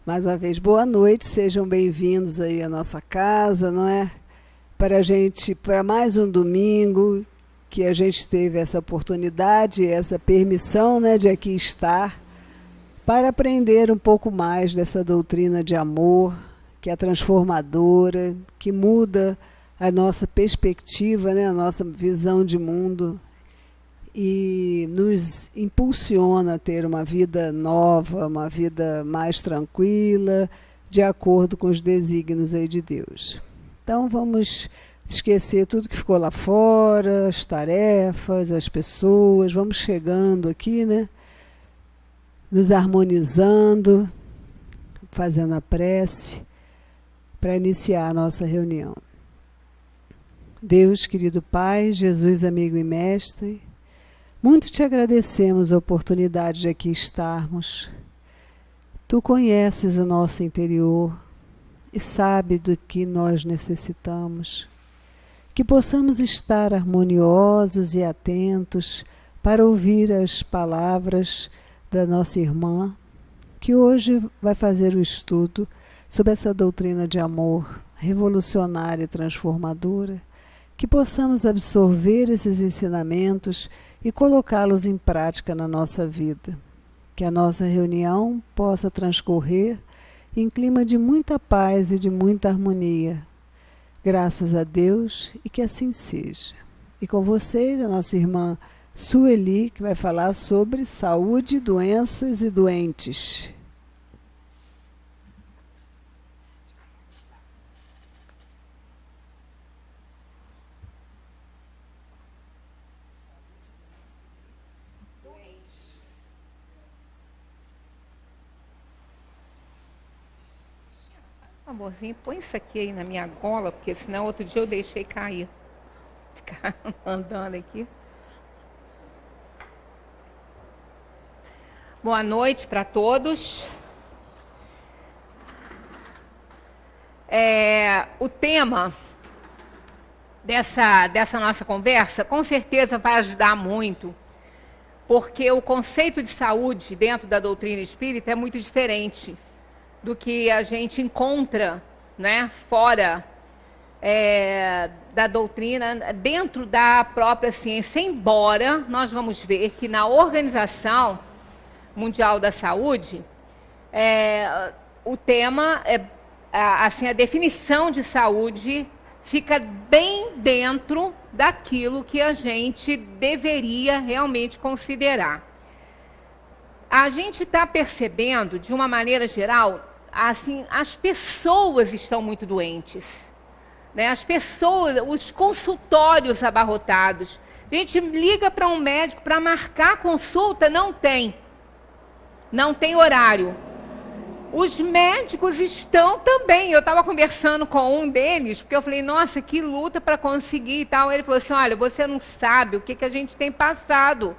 Mais uma vez, boa noite, sejam bem-vindos aí à nossa casa, não é? Para mais um domingo que a gente teve essa oportunidade, essa permissão, né, de aqui estar, para aprender um pouco mais dessa doutrina de amor, que é transformadora, que muda a nossa perspectiva, né, a nossa visão de mundo, e nos impulsiona a ter uma vida nova, uma vida mais tranquila, de acordo com os desígnios aí de Deus. Então vamos esquecer tudo que ficou lá fora, as tarefas, as pessoas, vamos chegando aqui, né? Nos harmonizando, fazendo a prece para iniciar a nossa reunião. Deus, querido Pai, Jesus, amigo e mestre, muito te agradecemos a oportunidade de aqui estarmos. Tu conheces o nosso interior e sabe do que nós necessitamos. Que possamos estar harmoniosos e atentos para ouvir as palavras da nossa irmã, que hoje vai fazer o estudo sobre essa doutrina de amor revolucionária e transformadora. Que possamos absorver esses ensinamentos e colocá-los em prática na nossa vida. Que a nossa reunião possa transcorrer em clima de muita paz e de muita harmonia. Graças a Deus e que assim seja. E com vocês, a nossa irmã Sueli, que vai falar sobre saúde, doenças e doentes. Amorzinho, põe isso aqui aí na minha gola, porque senão outro dia eu deixei cair. Ficar andando aqui. Boa noite para todos. O tema dessa nossa conversa, com certeza vai ajudar muito, porque o conceito de saúde dentro da doutrina espírita é muito diferente do que a gente encontra, né, fora da doutrina, dentro da própria ciência, embora nós vamos ver que na Organização Mundial da Saúde, o tema, assim, a definição de saúde fica bem dentro daquilo que a gente deveria realmente considerar. A gente está percebendo, de uma maneira geral, assim, as pessoas estão muito doentes, né? As pessoas, os consultórios abarrotados. A gente liga para um médico para marcar consulta, não tem horário. Os médicos estão também. Eu estava conversando com um deles, porque eu falei, nossa, que luta para conseguir e tal. Ele falou assim, olha, você não sabe o que a gente tem passado.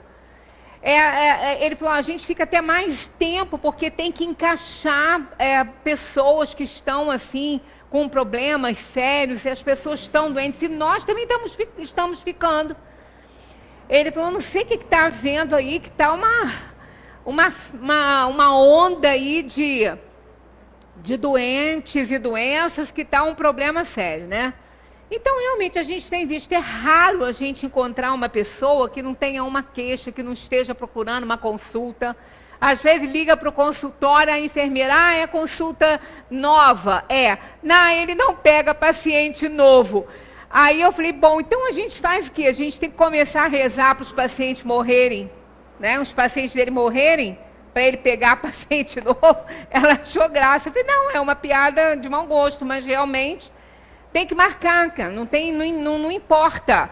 Ele falou, a gente fica até mais tempo, porque tem que encaixar pessoas que estão assim, com problemas sérios, e as pessoas estão doentes, e nós também estamos ficando. Ele falou, não sei o que está havendo aí, que está uma onda aí de doentes e doenças, que está um problema sério, né? Então, realmente, a gente tem visto, é raro a gente encontrar uma pessoa que não tenha uma queixa, que não esteja procurando uma consulta. Às vezes liga para o consultório, a enfermeira, é consulta nova. Não, ele não pega paciente novo. Aí eu falei, bom, então a gente faz o quê? A gente tem que começar a rezar para os pacientes morrerem, né? Os pacientes dele morrerem, para ele pegar paciente novo. Ela achou graça. Eu falei, não, é uma piada de mau gosto, mas realmente tem que marcar, cara. Não importa.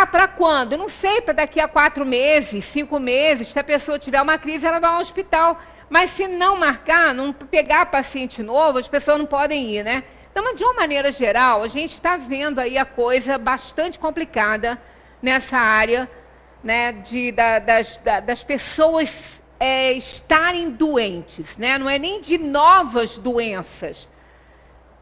Para quando? Eu não sei, para daqui a 4 meses, 5 meses, se a pessoa tiver uma crise, ela vai ao hospital. Mas se não marcar, não pegar paciente novo, as pessoas não podem ir, né? Então, de uma maneira geral, a gente está vendo aí a coisa bastante complicada nessa área, né, das pessoas estarem doentes, né? Não é nem de novas doenças.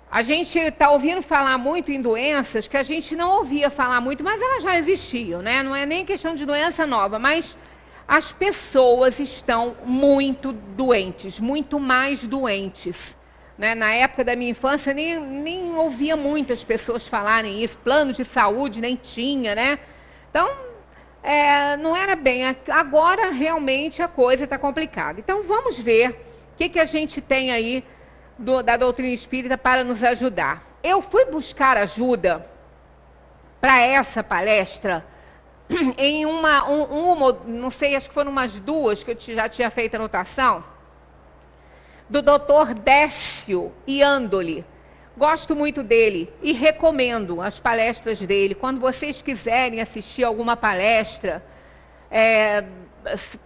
A gente está ouvindo falar muito em doenças que a gente não ouvia falar muito, mas elas já existiam, né? Não é nem questão de doença nova, mas as pessoas estão muito doentes, muito mais doentes. Né? Na época da minha infância, nem ouvia muitas pessoas falarem isso, planos de saúde nem tinha, né? Então, não era bem. Agora, realmente, a coisa está complicada. Então, vamos ver o que a gente tem aí da doutrina espírita para nos ajudar. Eu fui buscar ajuda para essa palestra em uma, não sei, acho que foram umas duas que eu já tinha feito anotação, do Dr. Décio Iandoli. Gosto muito dele e recomendo as palestras dele. Quando vocês quiserem assistir alguma palestra,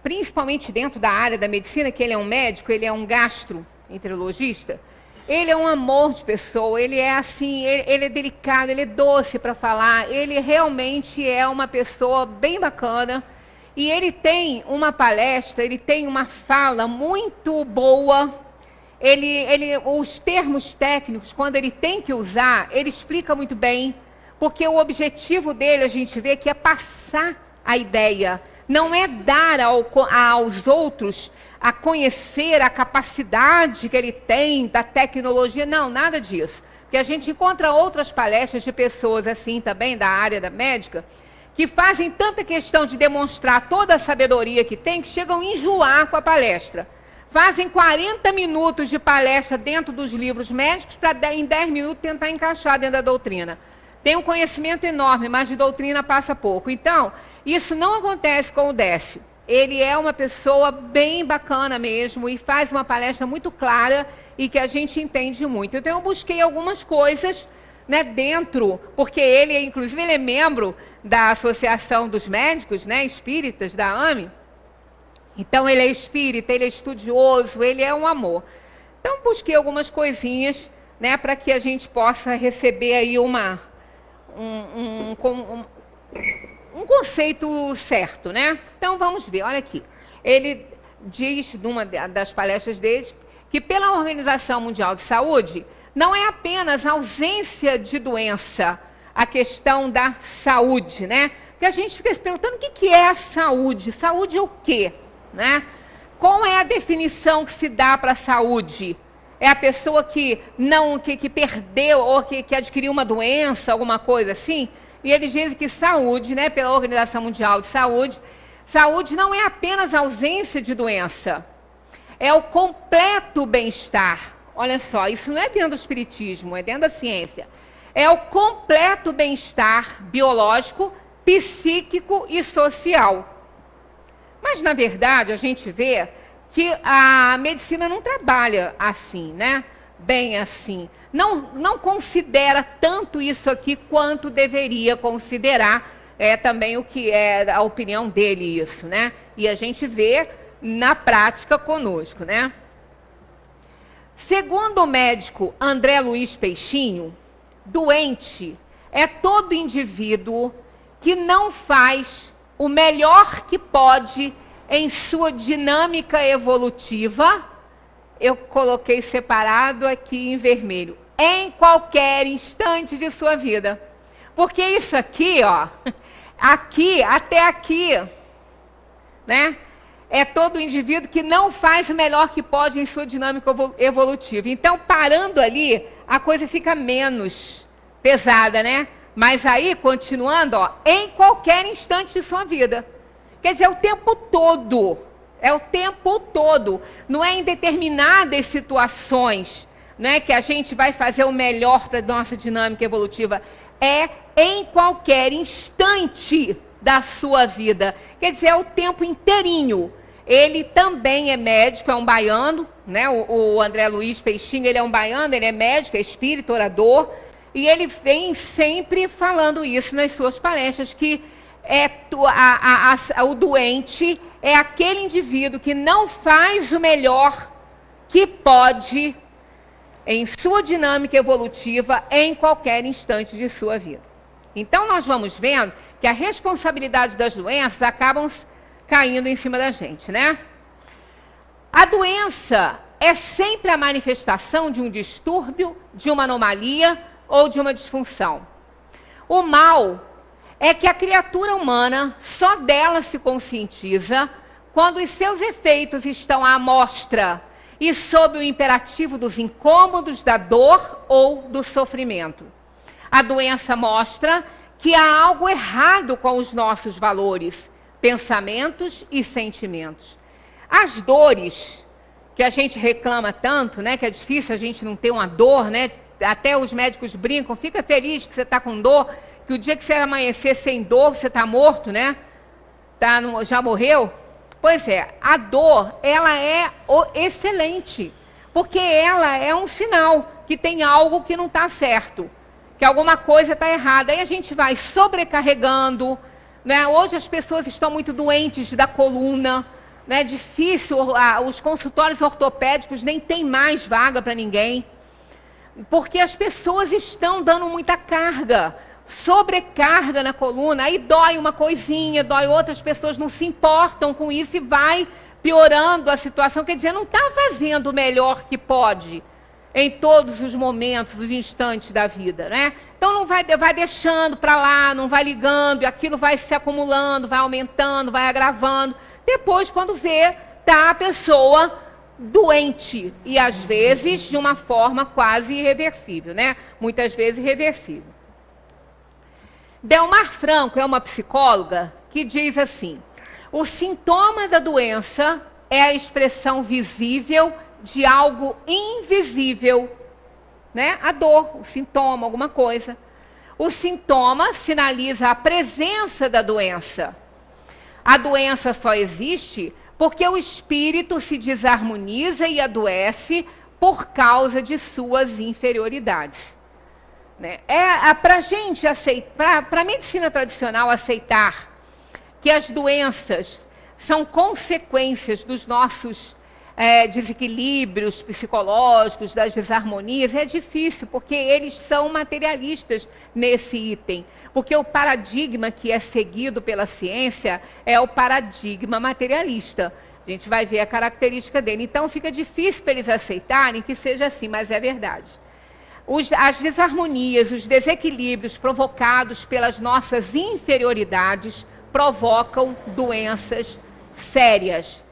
principalmente dentro da área da medicina, que ele é um médico, ele é um gastroenterologista, ele é um amor de pessoa, ele é assim, ele é delicado, ele é doce para falar, ele realmente é uma pessoa bem bacana. E ele tem uma palestra, ele tem uma fala muito boa. Os termos técnicos, quando ele tem que usar, ele explica muito bem, porque o objetivo dele, a gente vê, que é passar a ideia, não é dar aos outros a conhecer a capacidade que ele tem da tecnologia, não, nada disso. Porque a gente encontra outras palestras de pessoas assim também, da área da médica, que fazem tanta questão de demonstrar toda a sabedoria que tem, que chegam a enjoar com a palestra. Fazem 40 minutos de palestra dentro dos livros médicos para em 10 minutos tentar encaixar dentro da doutrina. Tem um conhecimento enorme, mas de doutrina passa pouco. Então, isso não acontece com o Décio. Ele é uma pessoa bem bacana mesmo e faz uma palestra muito clara e que a gente entende muito. Então, eu busquei algumas coisas, né, dentro, porque ele, inclusive, ele é membro da Associação dos Médicos, né, Espíritas, da AME. Então, ele é espírita, ele é estudioso, ele é um amor. Então, busquei algumas coisinhas, né, para que a gente possa receber aí um conceito certo, né? Então, vamos ver, olha aqui. Ele diz, numa das palestras dele, que pela Organização Mundial de Saúde, não é apenas a ausência de doença a questão da saúde, né? Porque a gente fica se perguntando o que é a saúde. Saúde é o quê? Né? Qual é a definição que se dá para a saúde? É a pessoa que perdeu ou que adquiriu uma doença, alguma coisa assim? E eles dizem que saúde, né, pela Organização Mundial de Saúde, saúde não é apenas a ausência de doença, é o completo bem-estar. Olha só, isso não é dentro do espiritismo, é dentro da ciência. É o completo bem-estar biológico, psíquico e social. Mas, na verdade, a gente vê que a medicina não trabalha assim, né? Bem assim. Não considera tanto isso aqui quanto deveria considerar, também o que é a opinião dele isso, né? E a gente vê na prática conosco, né? Segundo o médico André Luiz Peixinho, doente é todo indivíduo que não faz o melhor que pode em sua dinâmica evolutiva. Eu coloquei separado aqui em vermelho. Em qualquer instante de sua vida. Porque isso aqui, ó, aqui, até aqui, né? É todo indivíduo que não faz o melhor que pode em sua dinâmica evolutiva. Então, parando ali, a coisa fica menos pesada, né? Mas aí, continuando, ó, em qualquer instante de sua vida. Quer dizer, é o tempo todo. É o tempo todo. Não é em determinadas situações, né, que a gente vai fazer o melhor para a nossa dinâmica evolutiva. É em qualquer instante da sua vida. Quer dizer, é o tempo inteirinho. Ele também é médico, é um baiano, né? O André Luiz Peixinho, ele é um baiano, ele é médico, é espírita, orador. E ele vem sempre falando isso nas suas palestras, que o doente é aquele indivíduo que não faz o melhor que pode em sua dinâmica evolutiva em qualquer instante de sua vida. Então, nós vamos vendo que a responsabilidade das doenças acabam caindo em cima da gente, né? A doença é sempre a manifestação de um distúrbio, de uma anomalia ou de uma disfunção. O mal é que a criatura humana só dela se conscientiza quando os seus efeitos estão à mostra e sob o imperativo dos incômodos, da dor ou do sofrimento. A doença mostra que há algo errado com os nossos valores, pensamentos e sentimentos. As dores que a gente reclama tanto, né, que é difícil a gente não ter uma dor, né? Até os médicos brincam, fica feliz que você está com dor, que o dia que você amanhecer sem dor, você está morto, né? Já morreu? Pois é, a dor, ela é excelente, porque ela é um sinal que tem algo que não está certo, que alguma coisa está errada. Aí a gente vai sobrecarregando, né? Hoje as pessoas estão muito doentes da coluna, né? Difícil, os consultórios ortopédicos nem tem mais vaga para ninguém, porque as pessoas estão dando muita carga, sobrecarga na coluna, aí dói uma coisinha, dói outra, as pessoas não se importam com isso e vai piorando a situação, quer dizer, não está fazendo o melhor que pode em todos os momentos, os instantes da vida, né? Então não vai deixando para lá, não vai ligando, e aquilo vai se acumulando, vai aumentando, vai agravando. Depois, quando vê, está a pessoa doente, e às vezes de uma forma quase irreversível, né? Muitas vezes irreversível. Delmar Franco é uma psicóloga que diz assim: o sintoma da doença é a expressão visível de algo invisível, né? A dor, o sintoma, alguma coisa. O sintoma sinaliza a presença da doença. A doença só existe porque o espírito se desarmoniza e adoece por causa de suas inferioridades. Né? Para a gente aceitar, para a medicina tradicional aceitar que as doenças são consequências dos nossos desequilíbrios psicológicos, das desarmonias, é difícil, porque eles são materialistas nesse item. Porque o paradigma que é seguido pela ciência é o paradigma materialista. A gente vai ver a característica dele. Então fica difícil para eles aceitarem que seja assim, mas é verdade. As desarmonias, os desequilíbrios provocados pelas nossas inferioridades provocam doenças sérias.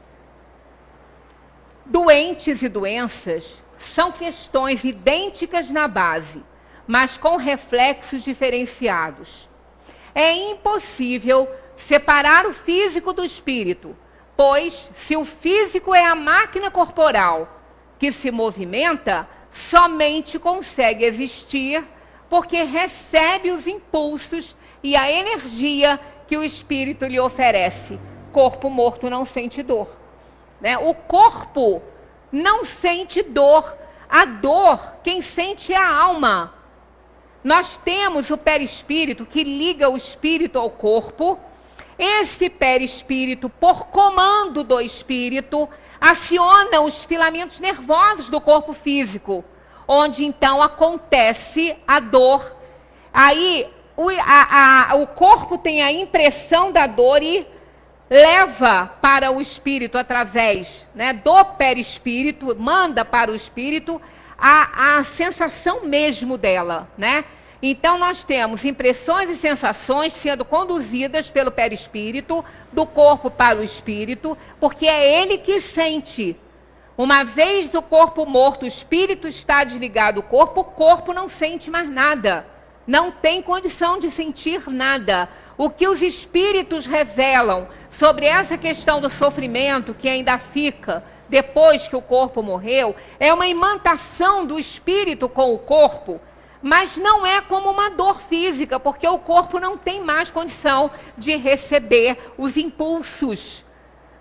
Doentes e doenças são questões idênticas na base, mas com reflexos diferenciados. É impossível separar o físico do espírito, pois se o físico é a máquina corporal que se movimenta, somente consegue existir porque recebe os impulsos e a energia que o espírito lhe oferece. Corpo morto não sente dor, né? O corpo não sente dor. A dor, quem sente é a alma. Nós temos o perispírito que liga o espírito ao corpo. Esse perispírito, por comando do espírito, aciona os filamentos nervosos do corpo físico, onde então acontece a dor. Aí o corpo tem a impressão da dor e leva para o espírito através, né, do perispírito, manda para o espírito a sensação mesmo dela, né? Então nós temos impressões e sensações sendo conduzidas pelo perispírito, do corpo para o espírito, porque é ele que sente. Uma vez do corpo morto, o espírito está desligado do corpo, o corpo não sente mais nada. Não tem condição de sentir nada. O que os espíritos revelam sobre essa questão do sofrimento que ainda fica depois que o corpo morreu, é uma imantação do espírito com o corpo, mas não é como uma dor física, porque o corpo não tem mais condição de receber os impulsos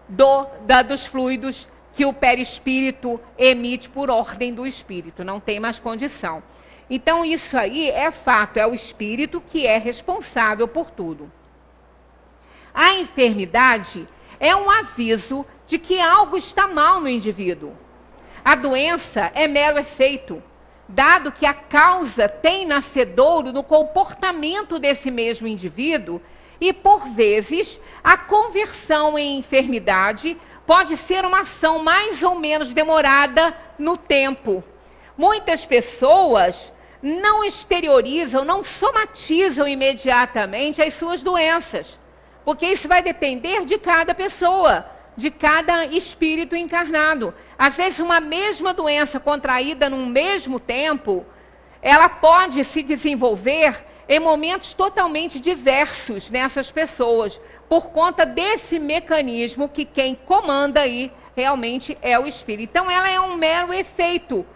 dos fluidos que o perispírito emite por ordem do espírito, não tem mais condição. Então isso aí é fato, é o espírito que é responsável por tudo. A enfermidade é um aviso de que algo está mal no indivíduo. A doença é mero efeito, dado que a causa tem nascedouro no comportamento desse mesmo indivíduo e, por vezes, a conversão em enfermidade pode ser uma ação mais ou menos demorada no tempo. Muitas pessoas não exteriorizam, não somatizam imediatamente as suas doenças, porque isso vai depender de cada pessoa, de cada espírito encarnado. Às vezes, uma mesma doença contraída num mesmo tempo, ela pode se desenvolver em momentos totalmente diversos nessas pessoas, por conta desse mecanismo que quem comanda aí realmente é o espírito. Então, ela é um mero efeito,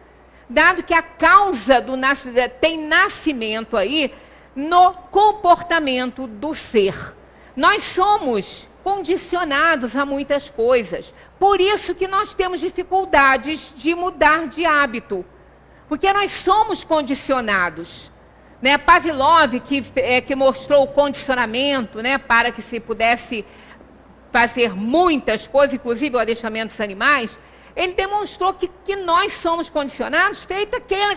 dado que a causa do nascimento tem nascimento aí no comportamento do ser. Nós somos condicionados a muitas coisas. Por isso que nós temos dificuldades de mudar de hábito. Porque nós somos condicionados. Né? Pavlov, que mostrou o condicionamento, né, para que se pudesse fazer muitas coisas, inclusive o adestramento dos animais, ele demonstrou que nós somos condicionados, feito aquele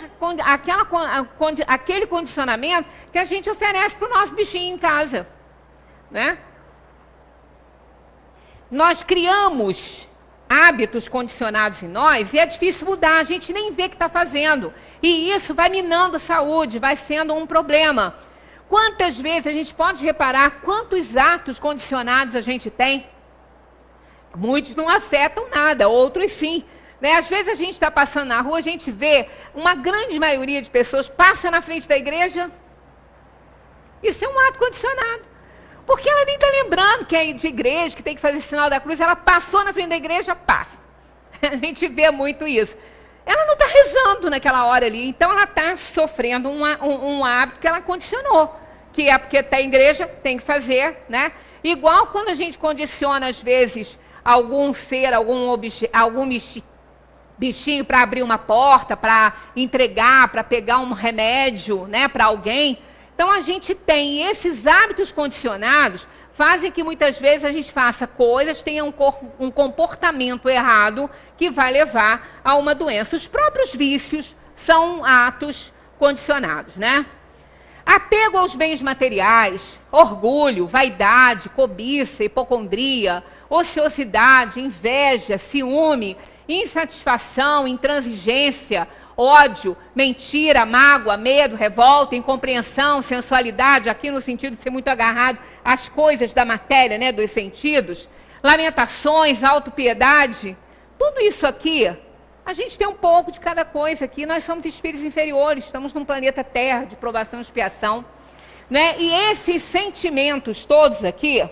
condicionamento que a gente oferece para o nosso bichinho em casa. Né? Nós criamos hábitos condicionados em nós e é difícil mudar, a gente nem vê que está fazendo. E isso vai minando a saúde, vai sendo um problema. Quantas vezes a gente pode reparar quantos atos condicionados a gente tem? Muitos não afetam nada, outros sim. Né? Às vezes a gente está passando na rua, a gente vê uma grande maioria de pessoas passa na frente da igreja. Isso é um ato condicionado. Porque ela nem está lembrando que é de igreja, que tem que fazer sinal da cruz. Ela passou na frente da igreja, pá. A gente vê muito isso. Ela não está rezando naquela hora ali. Então, ela está sofrendo um hábito que ela condicionou. Que é porque está em igreja, tem que fazer. Né? Igual quando a gente condiciona, às vezes, algum ser, algum bichinho para abrir uma porta, para entregar, para pegar um remédio, né, para alguém. Então, a gente tem esses hábitos condicionados, fazem que muitas vezes a gente faça coisas, tenha um comportamento errado que vai levar a uma doença. Os próprios vícios são atos condicionados, né? Apego aos bens materiais, orgulho, vaidade, cobiça, hipocondria, ociosidade, inveja, ciúme, insatisfação, intransigência, ódio, mentira, mágoa, medo, revolta, incompreensão, sensualidade, aqui no sentido de ser muito agarrado às coisas da matéria, né, dos sentidos, lamentações, autopiedade, tudo isso aqui, a gente tem um pouco de cada coisa aqui, nós somos espíritos inferiores, estamos num planeta Terra de provação e expiação, né, e esses sentimentos todos aqui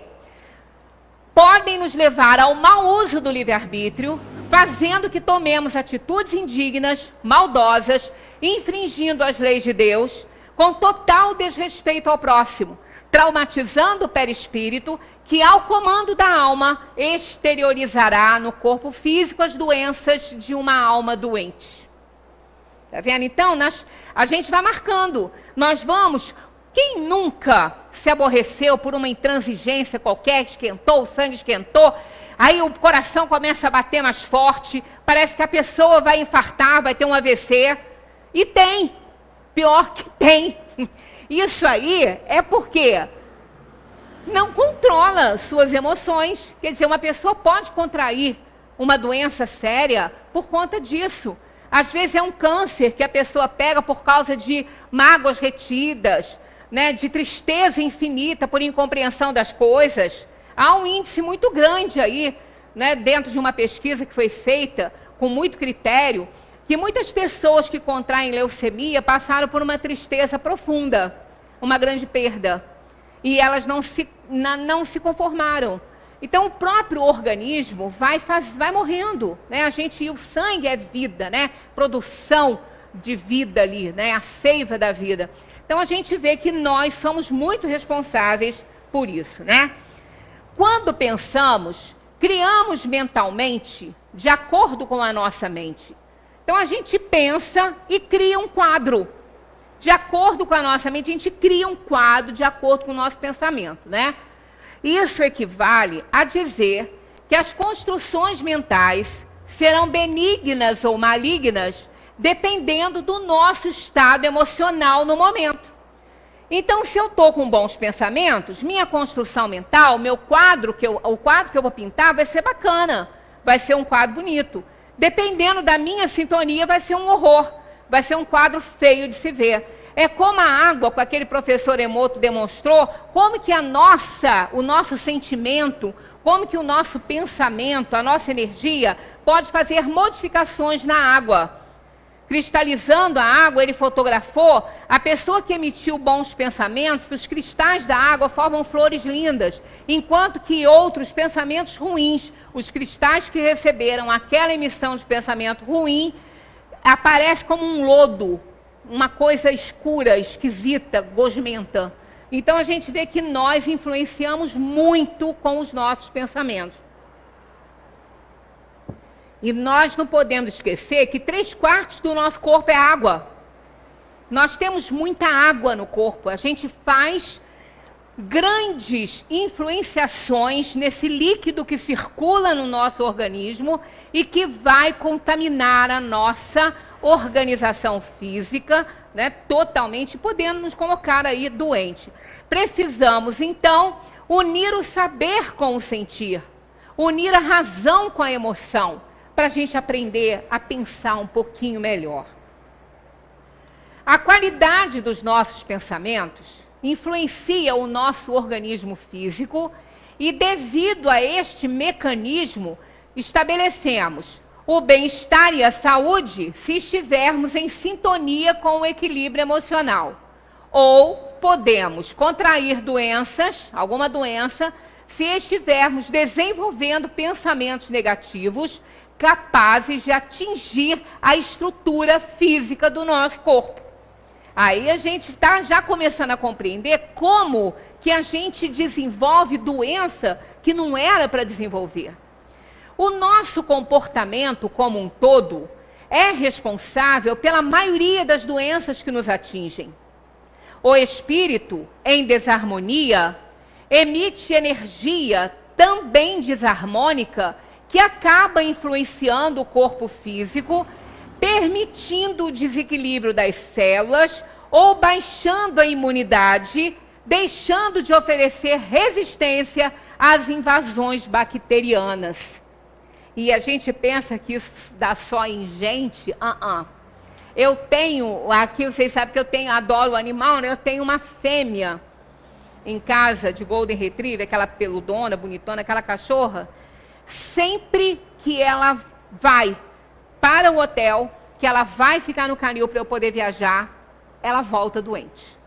podem nos levar ao mau uso do livre-arbítrio, fazendo que tomemos atitudes indignas, maldosas, infringindo as leis de Deus, com total desrespeito ao próximo, traumatizando o perispírito, que ao comando da alma exteriorizará no corpo físico as doenças de uma alma doente. Tá vendo? Então, a gente vai marcando. Nós vamos... Quem nunca se aborreceu por uma intransigência qualquer, esquentou, o sangue esquentou, aí o coração começa a bater mais forte, parece que a pessoa vai infartar, vai ter um AVC. E tem, pior que tem. Isso aí é porque não controla suas emoções. Quer dizer, uma pessoa pode contrair uma doença séria por conta disso. Às vezes é um câncer que a pessoa pega por causa de mágoas retidas, né, de tristeza infinita por incompreensão das coisas. Há um índice muito grande aí, né, dentro de uma pesquisa que foi feita com muito critério, que muitas pessoas que contraem leucemia passaram por uma tristeza profunda, uma grande perda, e elas não se conformaram. Então, o próprio organismo vai morrendo, né? O sangue é vida, né? Produção de vida ali, né? A seiva da vida. Então, a gente vê que nós somos muito responsáveis por isso, né? Quando pensamos, criamos mentalmente de acordo com a nossa mente. Então, a gente pensa e cria um quadro. De acordo com a nossa mente, a gente cria um quadro de acordo com o nosso pensamento, né? Isso equivale a dizer que as construções mentais serão benignas ou malignas dependendo do nosso estado emocional no momento. Então, se eu estou com bons pensamentos, minha construção mental, o quadro que eu vou pintar vai ser bacana, vai ser um quadro bonito. Dependendo da minha sintonia, vai ser um horror, vai ser um quadro feio de se ver. É como a água, com aquele professor Emoto demonstrou, como que o nosso sentimento como que o nosso pensamento, a nossa energia, pode fazer modificações na água. Cristalizando a água, ele fotografou a pessoa que emitiu bons pensamentos, os cristais da água formam flores lindas, enquanto que outros pensamentos ruins, os cristais que receberam aquela emissão de pensamento ruim, aparece como um lodo, uma coisa escura, esquisita, gosmenta. Então a gente vê que nós influenciamos muito com os nossos pensamentos. E nós não podemos esquecer que 3/4 do nosso corpo é água. Nós temos muita água no corpo. A gente faz grandes influenciações nesse líquido que circula no nosso organismo e que vai contaminar a nossa organização física, né, totalmente, podendo nos colocar aí doente. Precisamos, então, unir o saber com o sentir, unir a razão com a emoção, para a gente aprender a pensar um pouquinho melhor. A qualidade dos nossos pensamentos influencia o nosso organismo físico e, devido a este mecanismo, estabelecemos o bem-estar e a saúde se estivermos em sintonia com o equilíbrio emocional. Ou podemos contrair doenças, alguma doença, se estivermos desenvolvendo pensamentos negativos capazes de atingir a estrutura física do nosso corpo. Aí a gente está já começando a compreender como que a gente desenvolve doença que não era para desenvolver. O nosso comportamento como um todo é responsável pela maioria das doenças que nos atingem. O espírito, em desarmonia, emite energia também desarmônica que acaba influenciando o corpo físico, permitindo o desequilíbrio das células ou baixando a imunidade, deixando de oferecer resistência às invasões bacterianas. E a gente pensa que isso dá só em gente? Eu tenho, aqui vocês sabem que eu tenho, adoro animal, né? Eu tenho uma fêmea em casa de Golden Retriever, aquela peludona, bonitona, aquela cachorra. Sempre que ela vai para o hotel, que ela vai ficar no canil para eu poder viajar, ela volta doente.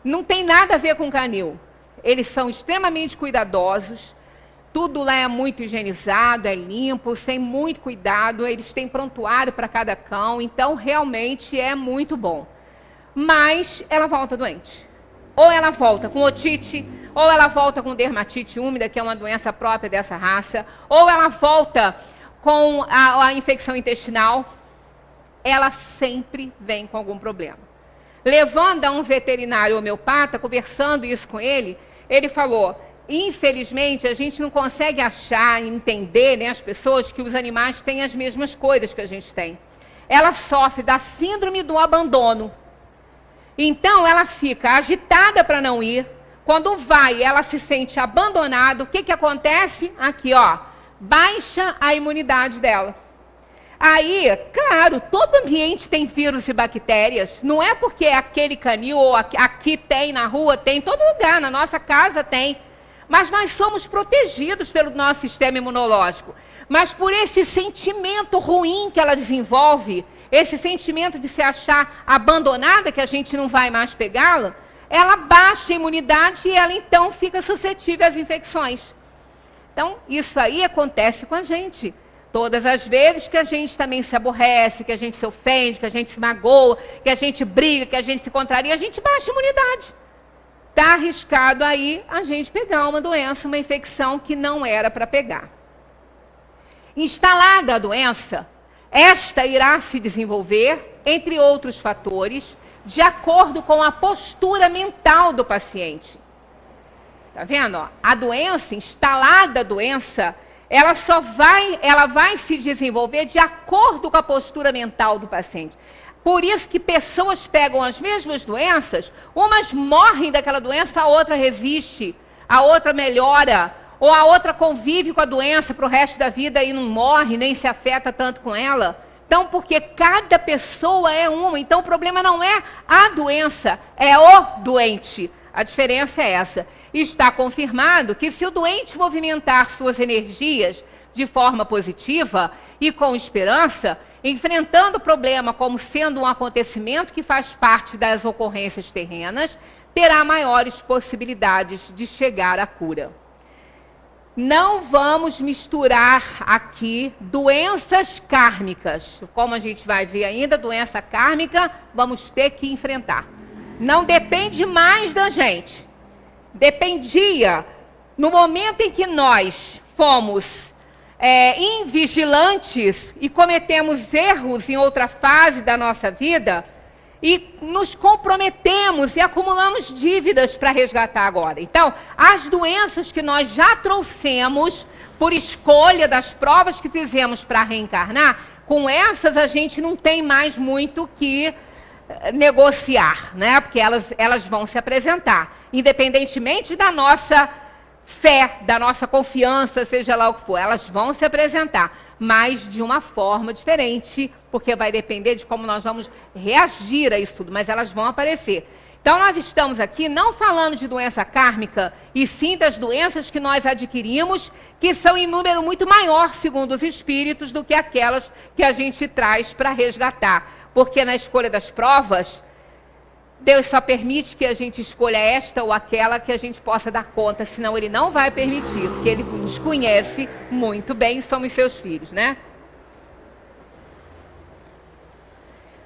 Não tem nada a ver com o canil. Eles são extremamente cuidadosos, tudo lá é muito higienizado, é limpo, sem muito cuidado, eles têm prontuário para cada cão, então realmente é muito bom. Mas ela volta doente. Ou ela volta com otite, ou ela volta com dermatite úmida, que é uma doença própria dessa raça, ou ela volta com a infecção intestinal, ela sempre vem com algum problema. Levando a um veterinário homeopata, conversando isso com ele, ele falou, infelizmente a gente não consegue achar, entender, né, as pessoas que os animais têm as mesmas coisas que a gente tem. Ela sofre da síndrome do abandono. Então ela fica agitada para não ir. Quando vai, ela se sente abandonada. O que que acontece? Aqui, ó, baixa a imunidade dela. Aí, claro, todo ambiente tem vírus e bactérias. Não é porque é aquele canil ou aqui tem, na rua tem, em todo lugar, na nossa casa tem. Mas nós somos protegidos pelo nosso sistema imunológico. Mas por esse sentimento ruim que ela desenvolve, esse sentimento de se achar abandonada, que a gente não vai mais pegá-la, ela baixa a imunidade e ela então fica suscetível às infecções. Então, isso aí acontece com a gente. Todas as vezes que a gente também se aborrece, que a gente se ofende, que a gente se magoa, que a gente briga, que a gente se contraria, a gente baixa a imunidade. Está arriscado aí a gente pegar uma doença, uma infecção que não era para pegar. Instalada a doença, esta irá se desenvolver, entre outros fatores, de acordo com a postura mental do paciente. Está vendo? Ó? A doença, instalada a doença, ela vai se desenvolver de acordo com a postura mental do paciente. Por isso que pessoas pegam as mesmas doenças, umas morrem daquela doença, a outra resiste, a outra melhora, ou a outra convive com a doença para o resto da vida e não morre, nem se afeta tanto com ela. Então, porque cada pessoa é uma, então o problema não é a doença, é o doente. A diferença é essa. está confirmado que se o doente movimentar suas energias de forma positiva e com esperança, enfrentando o problema como sendo um acontecimento que faz parte das ocorrências terrenas, terá maiores possibilidades de chegar à cura. Não vamos misturar aqui doenças kármicas. Como a gente vai ver ainda, doença kármica, vamos ter que enfrentar. Não depende mais da gente. Dependia no momento em que nós fomos invigilantes e cometemos erros em outra fase da nossa vida e nos comprometemos e acumulamos dívidas para resgatar agora. Então, as doenças que nós já trouxemos por escolha das provas que fizemos para reencarnar, com essas a gente não tem mais muito que negociar, né? Porque elas vão se apresentar, independentemente da nossa fé, da nossa confiança, seja lá o que for, elas vão se apresentar, mas de uma forma diferente, porque vai depender de como nós vamos reagir a isso tudo, mas elas vão aparecer. Então nós estamos aqui não falando de doença kármica, e sim das doenças que nós adquirimos, que são em número muito maior, segundo os espíritos, do que aquelas que a gente traz para resgatar. Porque na escolha das provas, Deus só permite que a gente escolha esta ou aquela que a gente possa dar conta, senão Ele não vai permitir, porque Ele nos conhece muito bem, somos seus filhos, né?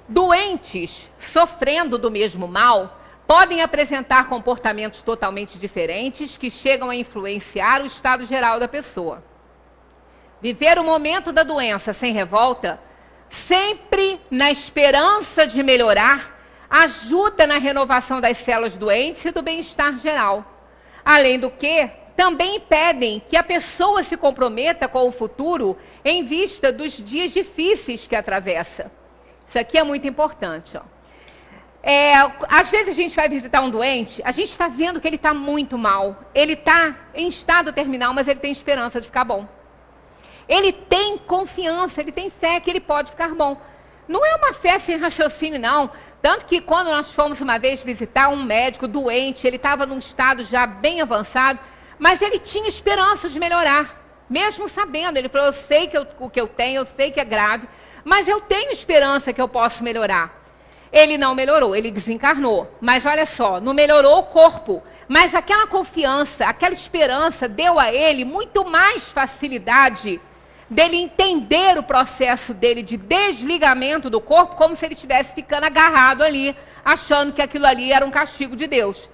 Doentes, sofrendo do mesmo mal, podem apresentar comportamentos totalmente diferentes que chegam a influenciar o estado geral da pessoa. Viver o momento da doença sem revolta, sempre na esperança de melhorar, ajuda na renovação das células doentes e do bem-estar geral. Além do que, também impedem que a pessoa se comprometa com o futuro em vista dos dias difíceis que atravessa. Isso aqui é muito importante, ó. Às vezes a gente vai visitar um doente, a gente está vendo que ele está muito mal. Ele está em estado terminal, mas ele tem esperança de ficar bom. Ele tem confiança, ele tem fé que ele pode ficar bom. Não é uma fé sem raciocínio, não. Tanto que quando nós fomos uma vez visitar um médico doente, ele estava num estado já bem avançado, mas ele tinha esperança de melhorar. Mesmo sabendo, ele falou, eu sei que o que eu tenho, eu sei que é grave, mas eu tenho esperança que eu posso melhorar. Ele não melhorou, ele desencarnou. Mas olha só, não melhorou o corpo. Mas aquela confiança, aquela esperança deu a ele muito mais facilidade dele entender o processo dele de desligamento do corpo, como se ele estivesse ficando agarrado ali, achando que aquilo ali era um castigo de Deus.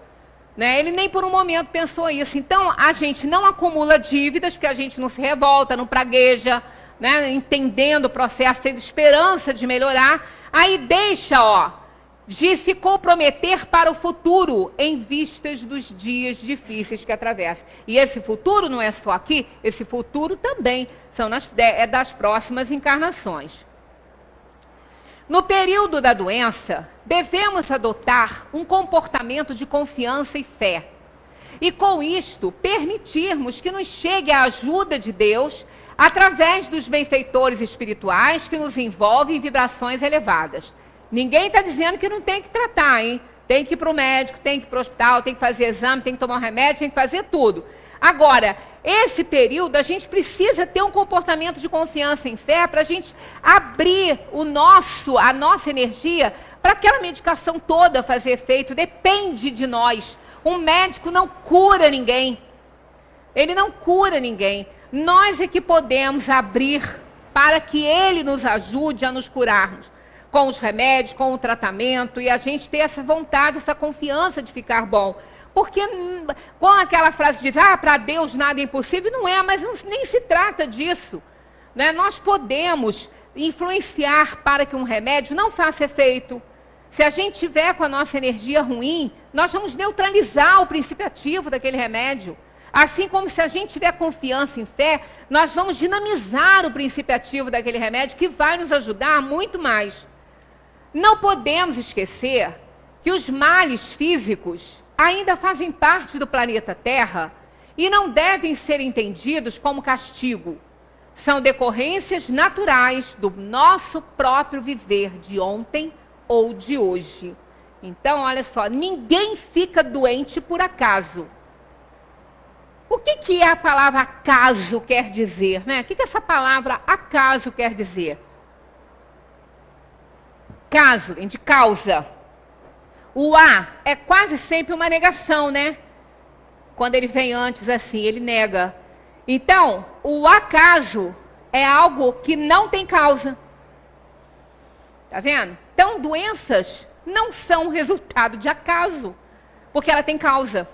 Né? Ele nem por um momento pensou isso. Então, a gente não acumula dívidas, porque a gente não se revolta, não pragueja, né? Entendendo o processo, tendo esperança de melhorar. Aí deixa, ó, de se comprometer para o futuro, em vistas dos dias difíceis que atravessa. E esse futuro não é só aqui, esse futuro também é das próximas encarnações. No período da doença, devemos adotar um comportamento de confiança e fé. E com isto, permitirmos que nos chegue a ajuda de Deus através dos benfeitores espirituais que nos envolvem em vibrações elevadas. Ninguém está dizendo que não tem que tratar, hein? Tem que ir para o médico, tem que ir para o hospital, tem que fazer exame, tem que tomar um remédio, tem que fazer tudo. Agora, esse período, a gente precisa ter um comportamento de confiança em fé para a gente abrir a nossa energia para aquela medicação toda fazer efeito. Depende de nós. Um médico não cura ninguém. Ele não cura ninguém. Nós é que podemos abrir para que ele nos ajude a nos curarmos. Com os remédios, com o tratamento, e a gente ter essa vontade, essa confiança de ficar bom. Porque com aquela frase que diz, para Deus nada é impossível, não é, mas nem se trata disso. Né? Nós podemos influenciar para que um remédio não faça efeito. Se a gente tiver com a nossa energia ruim, nós vamos neutralizar o princípio ativo daquele remédio. Assim como se a gente tiver confiança em fé, nós vamos dinamizar o princípio ativo daquele remédio que vai nos ajudar muito mais. Não podemos esquecer que os males físicos ainda fazem parte do planeta Terra e não devem ser entendidos como castigo. São decorrências naturais do nosso próprio viver de ontem ou de hoje. Então, olha só, ninguém fica doente por acaso. O que a palavra acaso quer dizer, né? O que essa palavra acaso quer dizer? Caso, vem de causa. O a é quase sempre uma negação, né? Quando ele vem antes assim, ele nega. Então, o acaso é algo que não tem causa. Tá vendo? Então, doenças não são resultado de acaso, porque ela tem causa.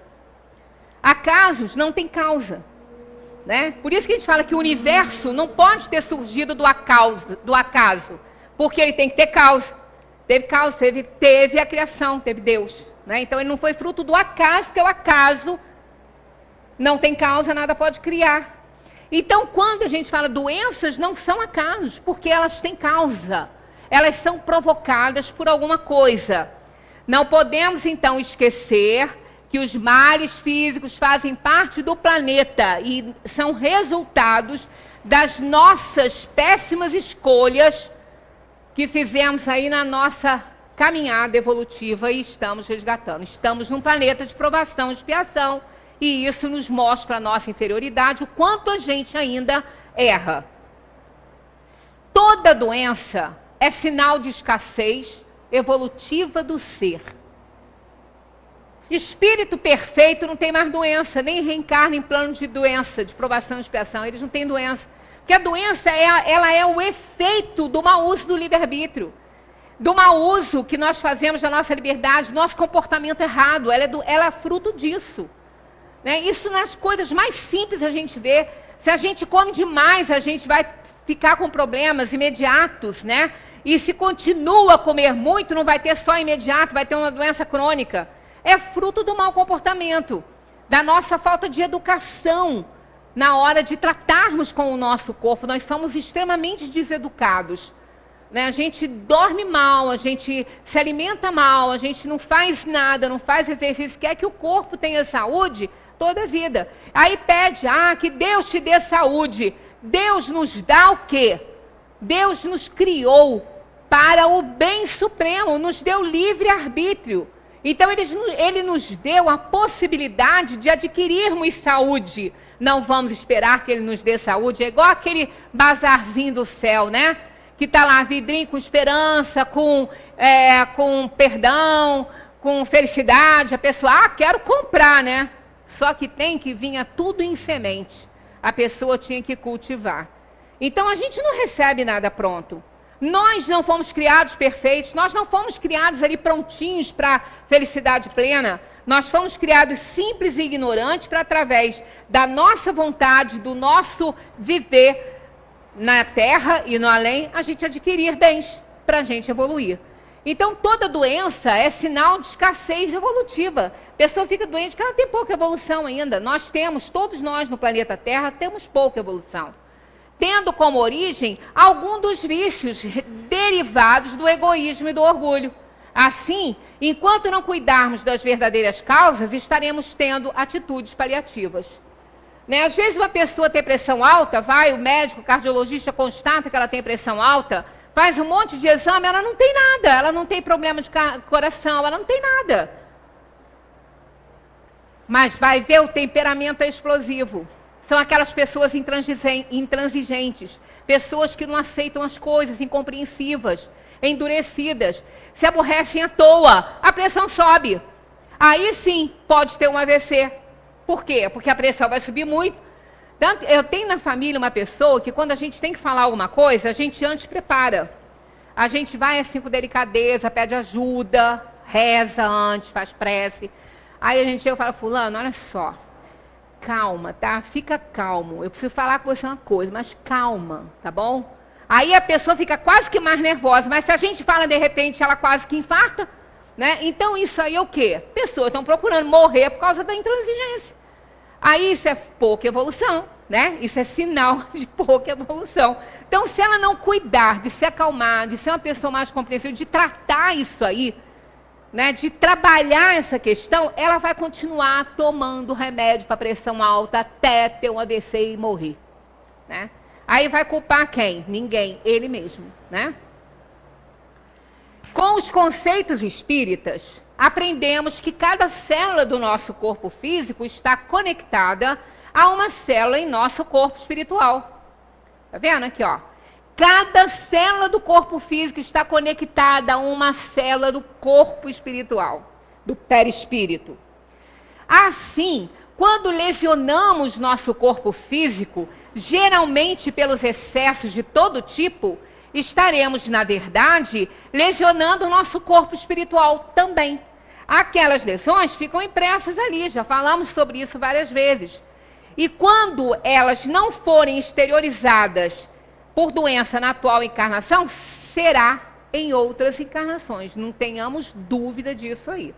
Acasos não tem causa, né? Por isso que a gente fala que o universo não pode ter surgido do acaso, porque ele tem que ter causa. Teve causa, teve a criação, teve Deus, né? Então ele não foi fruto do acaso, porque o acaso não tem causa, nada pode criar. Então quando a gente fala doenças, não são acasos, porque elas têm causa. Elas são provocadas por alguma coisa. Não podemos então esquecer que os males físicos fazem parte do planeta e são resultados das nossas péssimas escolhas que fizemos aí na nossa caminhada evolutiva e estamos resgatando. Estamos num planeta de provação, expiação, e isso nos mostra a nossa inferioridade, o quanto a gente ainda erra. Toda doença é sinal de escassez evolutiva do ser. Espírito perfeito não tem mais doença, nem reencarna em plano de doença, de provação e expiação. Eles não têm doença. Porque a doença ela é o efeito do mau uso do livre-arbítrio. Do mau uso que nós fazemos da nossa liberdade, do nosso comportamento errado. Ela é fruto disso. Né? Isso nas coisas mais simples a gente vê. Se a gente come demais, a gente vai ficar com problemas imediatos, né? E se continua a comer muito, não vai ter só imediato, vai ter uma doença crônica. É fruto do mau comportamento, da nossa falta de educação na hora de tratarmos com o nosso corpo. Nós somos extremamente deseducados, né? A gente dorme mal, a gente se alimenta mal, a gente não faz nada, não faz exercício, quer que o corpo tenha saúde toda a vida. Aí pede, que Deus te dê saúde. Deus nos dá o quê? Deus nos criou para o bem supremo, nos deu livre-arbítrio. Então ele nos deu a possibilidade de adquirirmos saúde. Não vamos esperar que ele nos dê saúde. É igual aquele bazarzinho do céu, né? Que está lá, vidrinho com esperança, com perdão, com felicidade. A pessoa, quero comprar, né? Só que tem que vir tudo em semente. A pessoa tinha que cultivar. Então a gente não recebe nada pronto. Nós não fomos criados perfeitos, nós não fomos criados ali prontinhos para felicidade plena. Nós fomos criados simples e ignorantes para, através da nossa vontade, do nosso viver na Terra e no além, a gente adquirir bens para a gente evoluir. Então toda doença é sinal de escassez evolutiva. A pessoa fica doente porque ela tem pouca evolução ainda. Todos nós no planeta Terra temos pouca evolução. Tendo como origem algum dos vícios derivados do egoísmo e do orgulho. Assim, enquanto não cuidarmos das verdadeiras causas, estaremos tendo atitudes paliativas. Né? Às vezes uma pessoa tem pressão alta, o médico, o cardiologista constata que ela tem pressão alta, faz um monte de exame, ela não tem nada, ela não tem problema de coração, ela não tem nada. Mas vai ver, o temperamento é explosivo. São aquelas pessoas intransigentes, pessoas que não aceitam as coisas, incompreensivas, endurecidas, se aborrecem à toa, a pressão sobe. Aí sim, pode ter um AVC. Por quê? Porque a pressão vai subir muito. Tanto, eu tenho na família uma pessoa que quando a gente tem que falar alguma coisa, a gente antes prepara. A gente vai assim com delicadeza, pede ajuda, reza antes, faz prece. Aí a gente chega e fala, fulano, olha só. Calma, tá? Fica calmo. Eu preciso falar com você uma coisa, mas calma, tá bom? Aí a pessoa fica quase que mais nervosa, mas se a gente fala de repente, ela quase que infarta, né? Então isso aí é o quê? Pessoas estão procurando morrer por causa da intransigência. Aí isso é pouca evolução, né? Isso é sinal de pouca evolução. Então, se ela não cuidar de se acalmar, de ser uma pessoa mais compreensiva, de tratar isso aí, né, de trabalhar essa questão, ela vai continuar tomando remédio para pressão alta até ter um AVC e morrer. Né? Aí vai culpar quem? Ninguém, ele mesmo. Né? Com os conceitos espíritas, aprendemos que cada célula do nosso corpo físico está conectada a uma célula em nosso corpo espiritual. Tá vendo aqui, ó? Cada célula do corpo físico está conectada a uma célula do corpo espiritual, do perispírito. Assim, quando lesionamos nosso corpo físico, geralmente pelos excessos de todo tipo, estaremos, na verdade, lesionando o nosso corpo espiritual também. Aquelas lesões ficam impressas ali, já falamos sobre isso várias vezes. E quando elas não forem exteriorizadas por doença na atual encarnação, será em outras encarnações. Não tenhamos dúvida disso aí.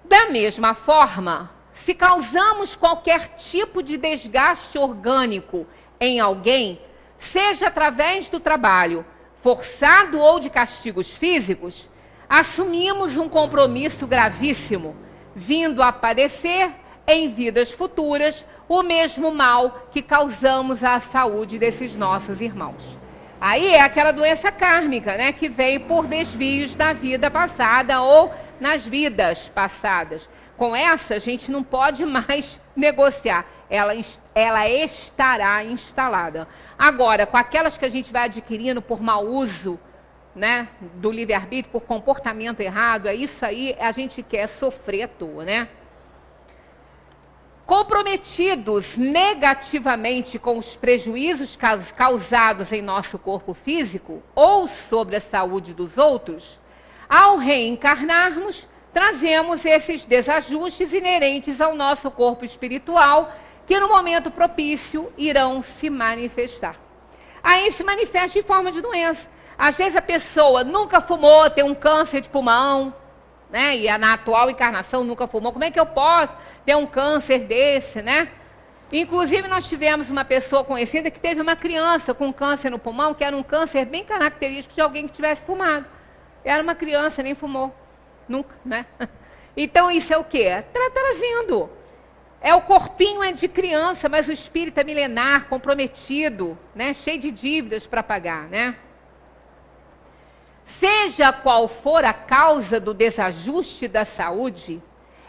Da mesma forma, se causamos qualquer tipo de desgaste orgânico em alguém, seja através do trabalho forçado ou de castigos físicos, assumimos um compromisso gravíssimo, vindo a padecer em vidas futuras o mesmo mal que causamos à saúde desses nossos irmãos. Aí é aquela doença kármica, né, que veio por desvios da vida passada ou nas vidas passadas. Com essa, a gente não pode mais negociar. Ela estará instalada. Agora, com aquelas que a gente vai adquirindo por mau uso, né, do livre-arbítrio, por comportamento errado, é isso aí, a gente quer sofrer à toa, né? Comprometidos negativamente com os prejuízos causados em nosso corpo físico ou sobre a saúde dos outros, ao reencarnarmos, trazemos esses desajustes inerentes ao nosso corpo espiritual, que no momento propício irão se manifestar. Aí se manifesta em forma de doença. Às vezes a pessoa nunca fumou, tem um câncer de pulmão, né? E na atual encarnação nunca fumou. Como é que eu posso ter um câncer desse, né? Inclusive nós tivemos uma pessoa conhecida que teve uma criança com câncer no pulmão, que era um câncer bem característico de alguém que tivesse fumado. Era uma criança, nem fumou. Nunca, né? Então isso é o quê? Trazendo. O corpinho é de criança, mas o espírito é milenar, comprometido, né? Cheio de dívidas para pagar, né? Seja qual for a causa do desajuste da saúde,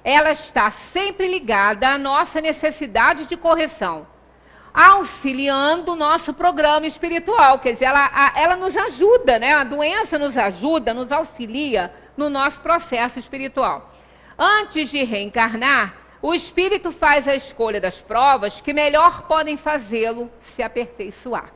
ela está sempre ligada à nossa necessidade de correção, auxiliando o nosso programa espiritual. Quer dizer, ela nos ajuda, né? A doença nos ajuda, nos auxilia no nosso processo espiritual. Antes de reencarnar, o espírito faz a escolha das provas que melhor podem fazê-lo se aperfeiçoar.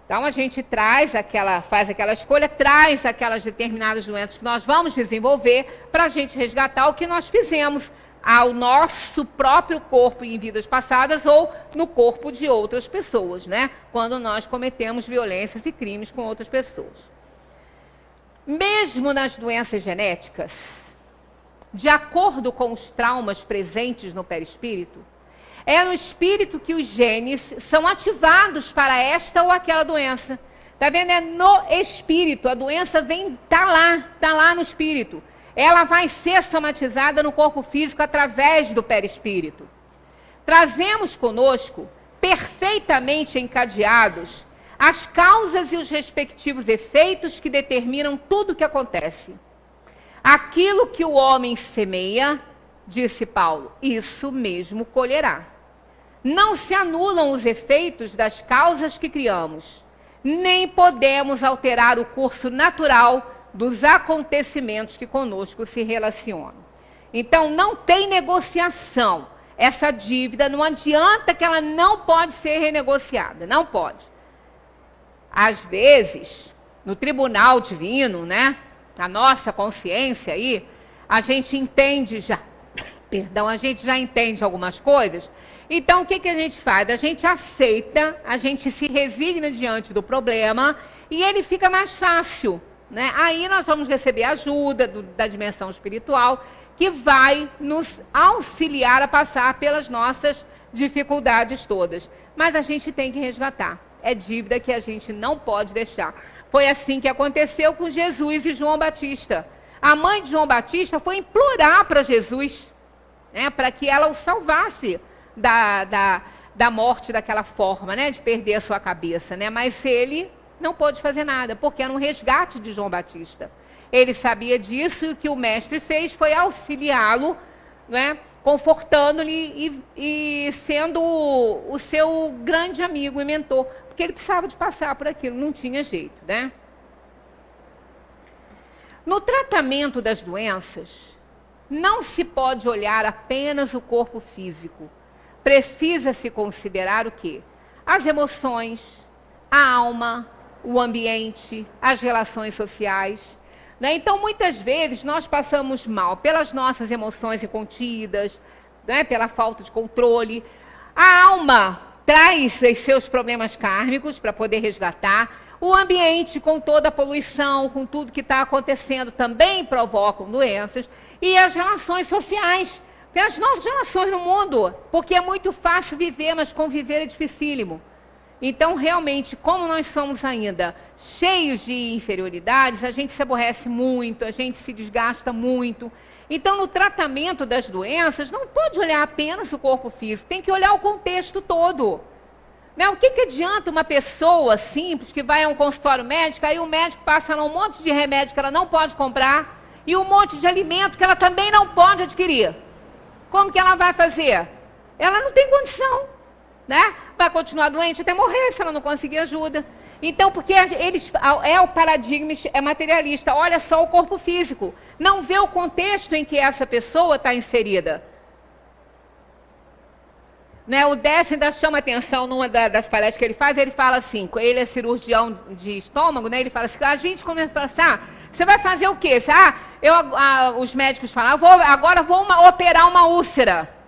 Então a gente faz aquela escolha, traz aquelas determinadas doenças que nós vamos desenvolver para a gente resgatar o que nós fizemos ao nosso próprio corpo em vidas passadas ou no corpo de outras pessoas, né? Quando nós cometemos violências e crimes com outras pessoas. Mesmo nas doenças genéticas, de acordo com os traumas presentes no perispírito, é no espírito que os genes são ativados para esta ou aquela doença. Tá vendo? É no espírito. A doença tá lá no espírito. Ela vai ser somatizada no corpo físico através do perispírito. Trazemos conosco, perfeitamente encadeados, as causas e os respectivos efeitos que determinam tudo o que acontece. Aquilo que o homem semeia, disse Paulo, isso mesmo colherá. Não se anulam os efeitos das causas que criamos, nem podemos alterar o curso natural dos acontecimentos que conosco se relacionam. Então, não tem negociação. Essa dívida, não adianta que ela não pode ser renegociada, não pode. Às vezes, no tribunal divino, né, a nossa consciência aí, a gente entende já, a gente já entende algumas coisas. Então, o que a gente faz? A gente aceita, a gente se resigna diante do problema e ele fica mais fácil, né? Aí nós vamos receber ajuda da dimensão espiritual, que vai nos auxiliar a passar pelas nossas dificuldades todas. Mas a gente tem que resgatar. É dívida que a gente não pode deixar. Foi assim que aconteceu com Jesus e João Batista. A mãe de João Batista foi implorar para Jesus, né, para que ela o salvasse da morte daquela forma, né, de perder a sua cabeça, né? Mas ele não pôde fazer nada, porque era um resgate de João Batista. Ele sabia disso e o que o mestre fez foi auxiliá-lo, né, Confortando-lhe e sendo o seu grande amigo e mentor, porque ele precisava de passar por aquilo, não tinha jeito, né? No tratamento das doenças, não se pode olhar apenas o corpo físico. Precisa-se considerar o quê? As emoções, a alma, o ambiente, as relações sociais. Né? Então, muitas vezes, nós passamos mal pelas nossas emoções incontidas, né? Pela falta de controle. A alma traz os seus problemas kármicos para poder resgatar. O ambiente, com toda a poluição, com tudo que está acontecendo, também provocam doenças. E as relações sociais, as nossas relações no mundo, porque é muito fácil viver, mas conviver é dificílimo. Então, realmente, como nós somos ainda cheios de inferioridades, a gente se aborrece muito, a gente se desgasta muito. Então, no tratamento das doenças, não pode olhar apenas o corpo físico, tem que olhar o contexto todo. Né? O que adianta uma pessoa simples que vai a um consultório médico, aí o médico passa lá um monte de remédio que ela não pode comprar e um monte de alimento que ela também não pode adquirir? Como que ela vai fazer? Ela não tem condição. Né? Vai continuar doente até morrer se ela não conseguir ajuda. Então, porque o paradigma é materialista, olha só o corpo físico, não vê o contexto em que essa pessoa está inserida. Né? O Décio ainda chama atenção numa das palestras que ele fala assim, ele é cirurgião de estômago, né? Ele fala assim, a gente começa a falar assim, você vai fazer o quê? Os médicos falam, agora vou operar uma úlcera.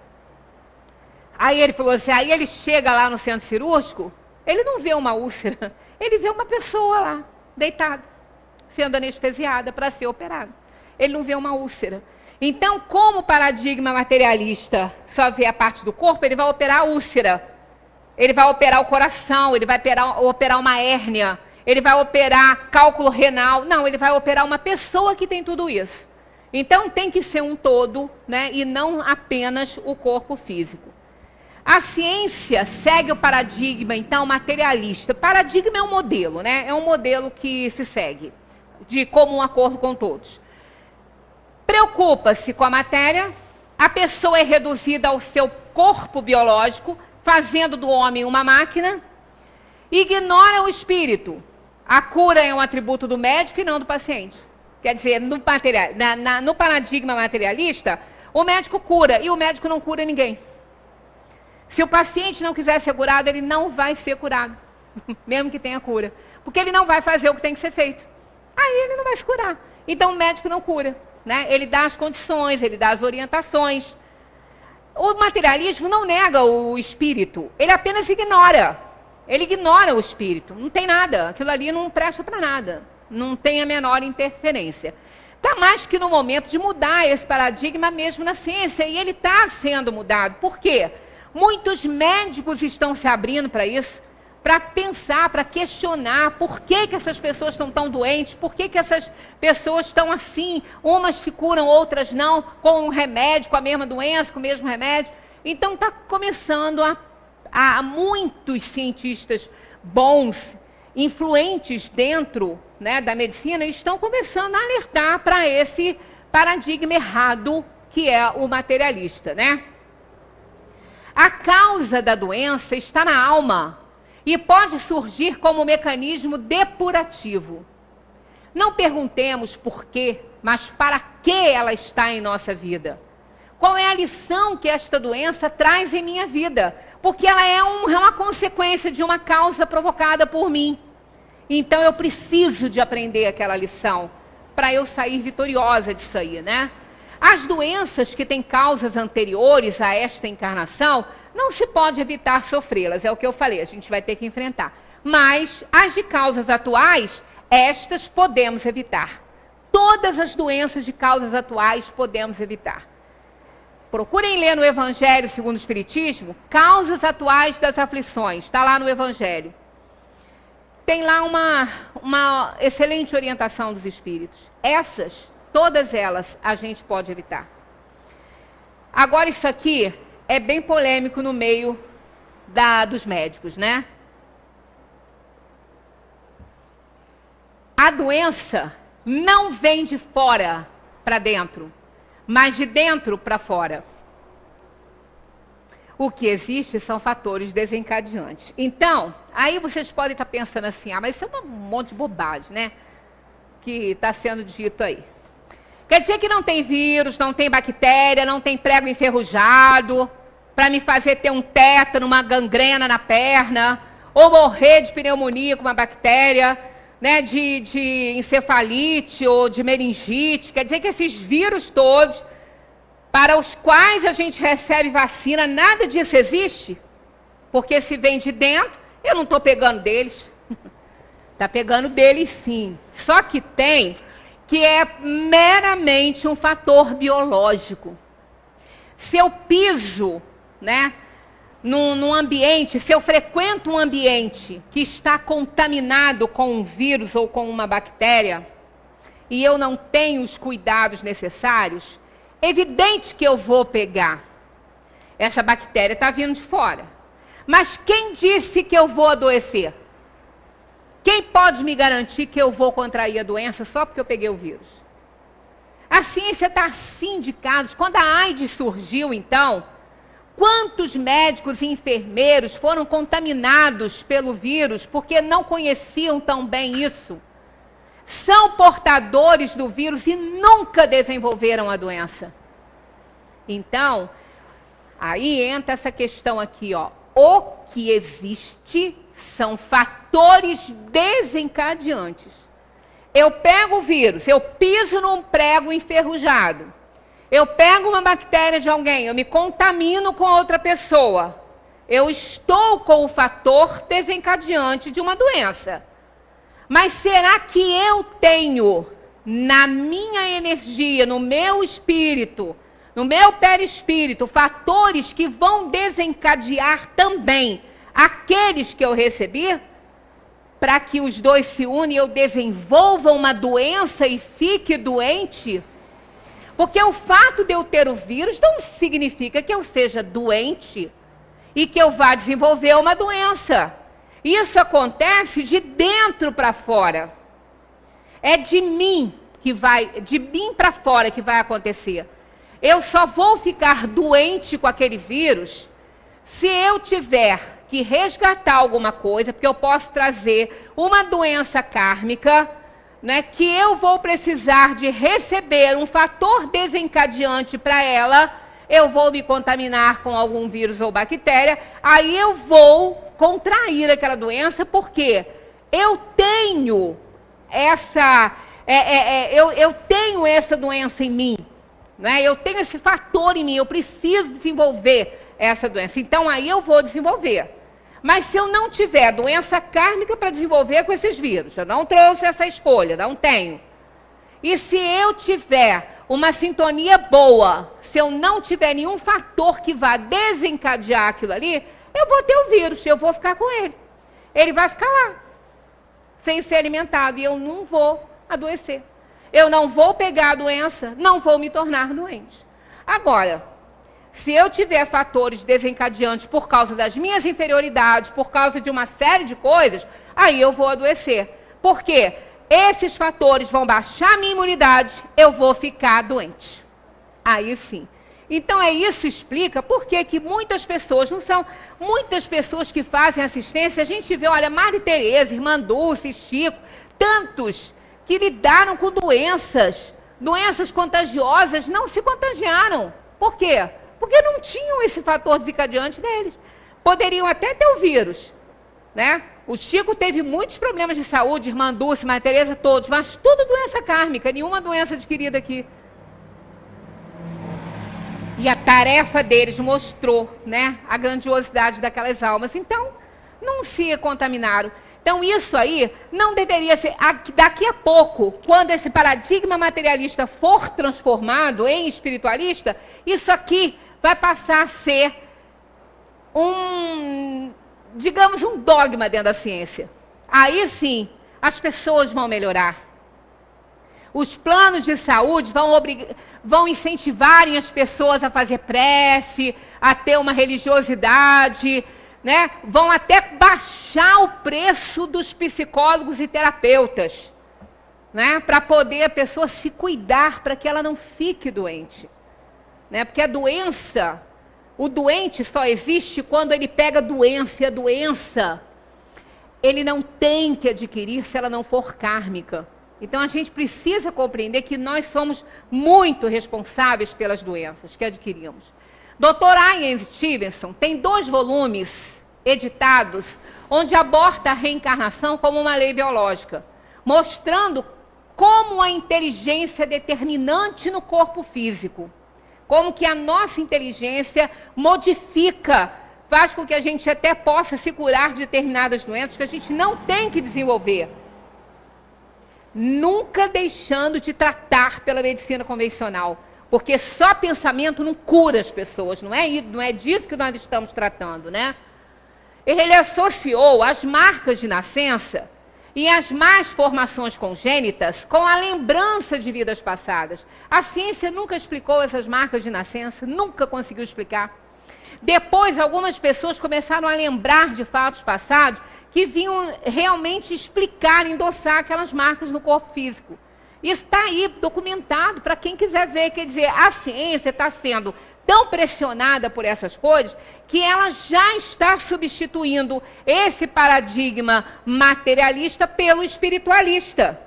Aí ele falou assim, aí ele chega lá no centro cirúrgico, ele não vê uma úlcera, ele vê uma pessoa lá, deitada, sendo anestesiada para ser operada. Ele não vê uma úlcera. Então, como o paradigma materialista só vê a parte do corpo, ele vai operar a úlcera, ele vai operar o coração, ele vai operar uma hérnia, ele vai operar cálculo renal. Não, ele vai operar uma pessoa que tem tudo isso. Então, tem que ser um todo, né, e não apenas o corpo físico. A ciência segue o paradigma, então, materialista. Paradigma é um modelo, né? É um modelo que se segue, de comum acordo com todos. Preocupa-se com a matéria, a pessoa é reduzida ao seu corpo biológico, fazendo do homem uma máquina, ignora o espírito. A cura é um atributo do médico e não do paciente. Quer dizer, no paradigma materialista, o médico cura e o médico não cura ninguém. Se o paciente não quiser ser curado, ele não vai ser curado, mesmo que tenha cura. Porque ele não vai fazer o que tem que ser feito. Aí ele não vai se curar. Então o médico não cura. Né? Ele dá as condições, ele dá as orientações. O materialismo não nega o espírito, ele apenas ignora. Ele ignora o espírito, não tem nada. Aquilo ali não presta para nada. Não tem a menor interferência. Está mais que no momento de mudar esse paradigma mesmo na ciência. E ele está sendo mudado. Por quê? Muitos médicos estão se abrindo para isso, para pensar, para questionar por que essas pessoas estão tão doentes, por que essas pessoas estão assim, umas se curam, outras não, com um remédio, com a mesma doença, com o mesmo remédio. Então está começando a muitos cientistas bons, influentes dentro, né, da medicina, estão começando a alertar para esse paradigma errado que é o materialista, né? A causa da doença está na alma e pode surgir como mecanismo depurativo. Não perguntemos por quê, mas para que ela está em nossa vida. Qual é a lição que esta doença traz em minha vida? Porque ela é uma consequência de uma causa provocada por mim. Então eu preciso de aprender aquela lição para eu sair vitoriosa disso aí, né? As doenças que têm causas anteriores a esta encarnação, não se pode evitar sofrê-las, é o que eu falei, a gente vai ter que enfrentar. Mas as de causas atuais, estas podemos evitar. Todas as doenças de causas atuais podemos evitar. Procurem ler no Evangelho segundo o Espiritismo, causas atuais das aflições, está lá no Evangelho. Tem lá uma excelente orientação dos Espíritos. Todas elas a gente pode evitar. Agora isso aqui é bem polêmico no meio dos médicos, né? A doença não vem de fora para dentro, mas de dentro para fora. O que existe são fatores desencadeantes. Então, aí vocês podem estar pensando assim, ah, mas isso é um monte de bobagem, né? Que está sendo dito aí. Quer dizer que não tem vírus, não tem bactéria, não tem prego enferrujado, para me fazer ter um tétano, uma gangrena na perna, ou morrer de pneumonia com uma bactéria, né, de encefalite ou de meningite. Quer dizer que esses vírus todos, para os quais a gente recebe vacina, nada disso existe? Porque se vem de dentro, eu não estou pegando deles. Está pegando deles sim. Só que tem que é meramente um fator biológico. Se eu piso, né, num ambiente, se eu frequento um ambiente que está contaminado com um vírus ou com uma bactéria, e eu não tenho os cuidados necessários, evidente que eu vou pegar. Essa bactéria está vindo de fora. Mas quem disse que eu vou adoecer? Quem pode me garantir que eu vou contrair a doença só porque eu peguei o vírus? A ciência está assim de casos. Quando a AIDS surgiu, então, quantos médicos e enfermeiros foram contaminados pelo vírus porque não conheciam tão bem isso? São portadores do vírus e nunca desenvolveram a doença. Então, aí entra essa questão aqui, ó. O que existe são fatores desencadeantes. Eu pego o vírus, eu piso num prego enferrujado. Eu pego uma bactéria de alguém, eu me contamino com outra pessoa. Eu estou com o fator desencadeante de uma doença. Mas será que eu tenho na minha energia, no meu espírito, no meu perispírito, fatores que vão desencadear também aqueles que eu recebi? Para que os dois se unem e eu desenvolva uma doença e fique doente? Porque o fato de eu ter o vírus não significa que eu seja doente e que eu vá desenvolver uma doença. Isso acontece de dentro para fora. É de mim para fora que vai acontecer. Eu só vou ficar doente com aquele vírus se eu tiver que resgatar alguma coisa, porque eu posso trazer uma doença kármica, né, que eu vou precisar de receber um fator desencadeante para ela, eu vou me contaminar com algum vírus ou bactéria, aí eu vou contrair aquela doença, porque eu tenho eu tenho essa doença em mim, né? Eu tenho esse fator em mim, eu preciso desenvolver essa doença, então aí eu vou desenvolver. Mas se eu não tiver doença kármica para desenvolver com esses vírus, eu não trouxe essa escolha, não tenho. E se eu tiver uma sintonia boa, se eu não tiver nenhum fator que vá desencadear aquilo ali, eu vou ter o vírus, eu vou ficar com ele. Ele vai ficar lá, sem ser alimentado, e eu não vou adoecer. Eu não vou pegar a doença, não vou me tornar doente. Agora, se eu tiver fatores desencadeantes por causa das minhas inferioridades, por causa de uma série de coisas, aí eu vou adoecer. Por quê? Esses fatores vão baixar a minha imunidade, eu vou ficar doente. Aí sim. Então isso explica por que muitas pessoas, não são muitas pessoas que fazem assistência, a gente vê, olha, Maria Tereza, Irmã Dulce, Chico, tantos que lidaram com doenças contagiosas, não se contagiaram. Por quê? Porque não tinham esse fator desencadeante deles. Poderiam até ter o vírus, né? O Chico teve muitos problemas de saúde, Irmã Dulce, Maria Tereza, todos, mas tudo doença kármica, nenhuma doença adquirida aqui. E a tarefa deles mostrou, né, a grandiosidade daquelas almas. Então, não se contaminaram. Então, isso aí não deveria ser... Daqui a pouco, quando esse paradigma materialista for transformado em espiritualista, isso aqui vai passar a ser digamos, um dogma dentro da ciência. Aí sim, as pessoas vão melhorar. Os planos de saúde vão incentivarem as pessoas a fazer prece, a ter uma religiosidade, né? Vão até baixar o preço dos psicólogos e terapeutas, né? Para poder a pessoa se cuidar, para que ela não fique doente. Né? Porque a doença, O doente só existe quando ele pega a doença, e a doença ele não tem que adquirir se ela não for kármica. Então a gente precisa compreender que nós somos muito responsáveis pelas doenças que adquirimos. Dr. Ian Stevenson tem 2 volumes editados onde aborda a reencarnação como uma lei biológica, mostrando como a inteligência é determinante no corpo físico. Como que a nossa inteligência modifica, faz com que a gente até possa se curar de determinadas doenças que a gente não tem que desenvolver. Nunca deixando de tratar pela medicina convencional. Porque só pensamento não cura as pessoas, não é disso que nós estamos tratando, né? Ele associou as marcas de nascença e as más formações congênitas com a lembrança de vidas passadas. A ciência nunca explicou essas marcas de nascença, nunca conseguiu explicar. Depois, algumas pessoas começaram a lembrar de fatos passados que vinham realmente explicar, endossar aquelas marcas no corpo físico. Isso está aí documentado para quem quiser ver. Quer dizer, a ciência está sendo tão pressionada por essas coisas que ela já está substituindo esse paradigma materialista pelo espiritualista.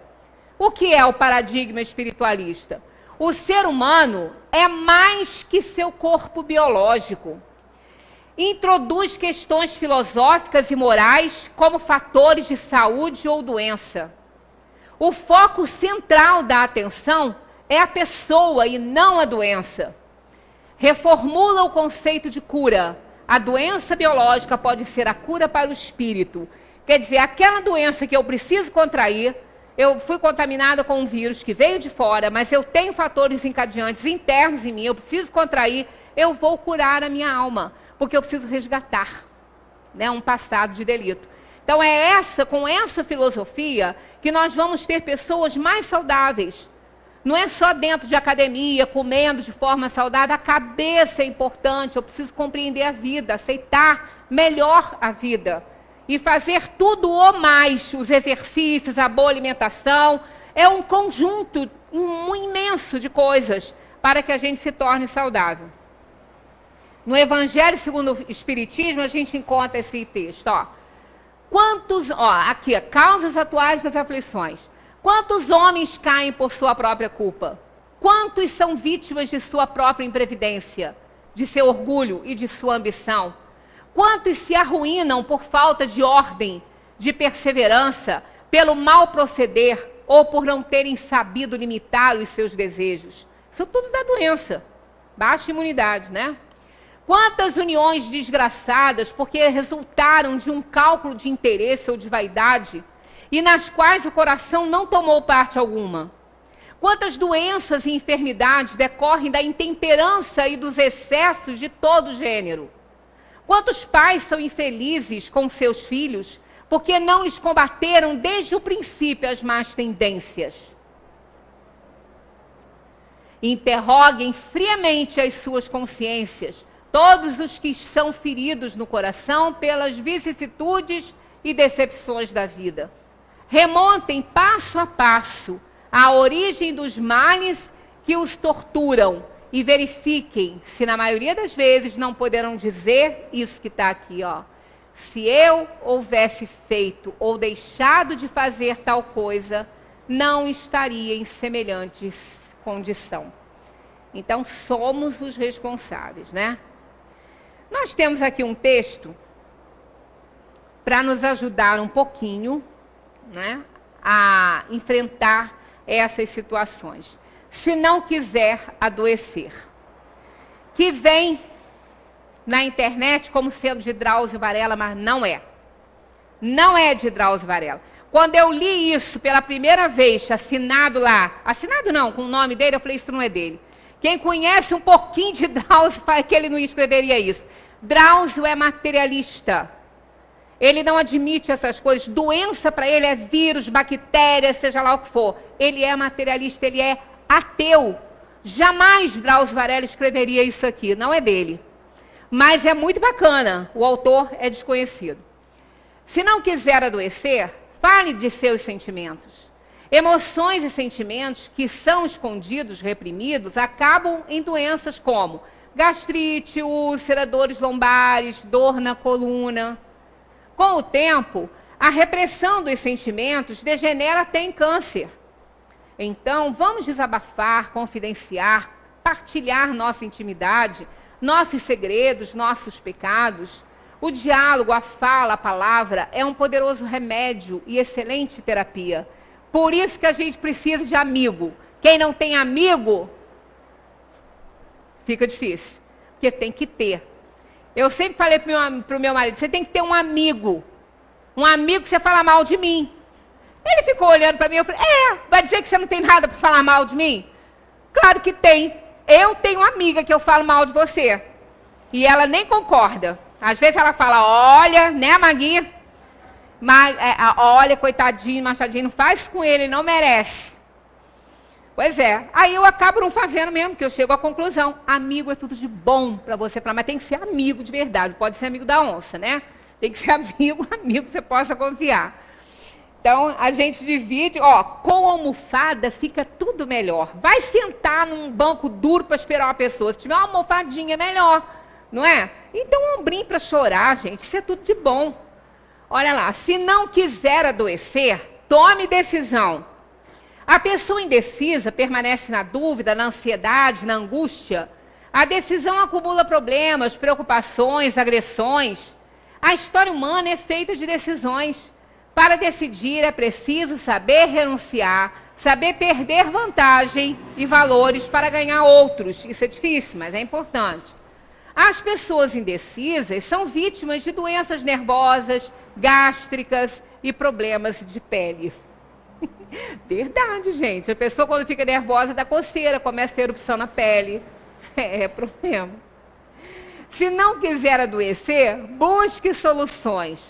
O que é o paradigma espiritualista? O ser humano é mais que seu corpo biológico. Introduz questões filosóficas e morais como fatores de saúde ou doença. O foco central da atenção é a pessoa e não a doença. Reformula o conceito de cura. A doença biológica pode ser a cura para o espírito. Quer dizer, aquela doença que eu preciso contrair, eu fui contaminada com um vírus que veio de fora, mas eu tenho fatores encadeantes internos em mim, eu preciso contrair, eu vou curar a minha alma, porque eu preciso resgatar, né, um passado de delito. Então é com essa filosofia que nós vamos ter pessoas mais saudáveis. Não é só dentro de academia, comendo de forma saudável, a cabeça é importante, eu preciso compreender a vida, aceitar melhor a vida. E fazer tudo o mais, os exercícios, a boa alimentação, é um conjunto imenso de coisas para que a gente se torne saudável. No Evangelho segundo o Espiritismo, a gente encontra esse texto, aqui, causas atuais das aflições. Quantos homens caem por sua própria culpa? Quantos são vítimas de sua própria imprevidência, de seu orgulho e de sua ambição? Quantos se arruinam por falta de ordem, de perseverança, pelo mal proceder ou por não terem sabido limitar os seus desejos? Isso tudo dá doença, baixa imunidade, né? Quantas uniões desgraçadas porque resultaram de um cálculo de interesse ou de vaidade e nas quais o coração não tomou parte alguma? Quantas doenças e enfermidades decorrem da intemperança e dos excessos de todo gênero? Quantos pais são infelizes com seus filhos porque não lhes combateram desde o princípio as más tendências? Interroguem friamente as suas consciências, todos os que são feridos no coração pelas vicissitudes e decepções da vida. Remontem passo a passo a origem dos males que os torturam e verifiquem se na maioria das vezes não poderão dizer isso que está aqui, Se eu houvesse feito ou deixado de fazer tal coisa, não estaria em semelhante condição. Então, somos os responsáveis, né? Nós temos aqui um texto para nos ajudar um pouquinho, né, a enfrentar essas situações. Se não quiser adoecer. Que vem na internet como sendo de Drauzio Varela, mas não é. Não é de Drauzio Varela. Quando eu li isso pela primeira vez, assinado lá, assinado não, com o nome dele, eu falei, isso não é dele. Quem conhece um pouquinho de Drauzio, fala que ele não escreveria isso. Drauzio é materialista. Ele não admite essas coisas. Doença para ele é vírus, bactéria, seja lá o que for. Ele é materialista, ele é ateu. Jamais Drauzio Varela escreveria isso aqui, não é dele. Mas é muito bacana, o autor é desconhecido. Se não quiser adoecer, fale de seus sentimentos. Emoções e sentimentos que são escondidos, reprimidos, acabam em doenças como gastrite, úlcera, dores lombares, dor na coluna. Com o tempo, a repressão dos sentimentos degenera até em câncer. Então, vamos desabafar, confidenciar, partilhar nossa intimidade, nossos segredos, nossos pecados. O diálogo, a fala, a palavra é um poderoso remédio e excelente terapia. Por isso que a gente precisa de amigo. Quem não tem amigo, fica difícil, porque tem que ter. Eu sempre falei para o meu marido, você tem que ter um amigo que você fala mal de mim. Ele ficou olhando para mim, eu falei, vai dizer que você não tem nada para falar mal de mim? Claro que tem. Eu tenho uma amiga que eu falo mal de você. E ela nem concorda. Às vezes ela fala, olha, né, Magui? Olha, coitadinho, Machadinho, não faz com ele, não merece. Pois é. Aí eu acabo não fazendo mesmo, porque eu chego à conclusão. Amigo é tudo de bom para você falar, mas tem que ser amigo de verdade. Pode ser amigo da onça, né? Tem que ser amigo que você possa confiar. Então, a gente divide, com almofada fica tudo melhor. Vai sentar num banco duro para esperar uma pessoa. Se tiver uma almofadinha, é melhor, não é? Então, um ombrinho para chorar, gente, isso é tudo de bom. Olha lá, se não quiser adoecer, tome decisão. A pessoa indecisa permanece na dúvida, na ansiedade, na angústia. A decisão acumula problemas, preocupações, agressões. A história humana é feita de decisões. Para decidir é preciso saber renunciar, saber perder vantagem e valores para ganhar outros. Isso é difícil, mas é importante. As pessoas indecisas são vítimas de doenças nervosas, gástricas e problemas de pele. Verdade, gente. A pessoa, quando fica nervosa, dá coceira, começa a ter erupção na pele. É problema. Se não quiser adoecer, busque soluções.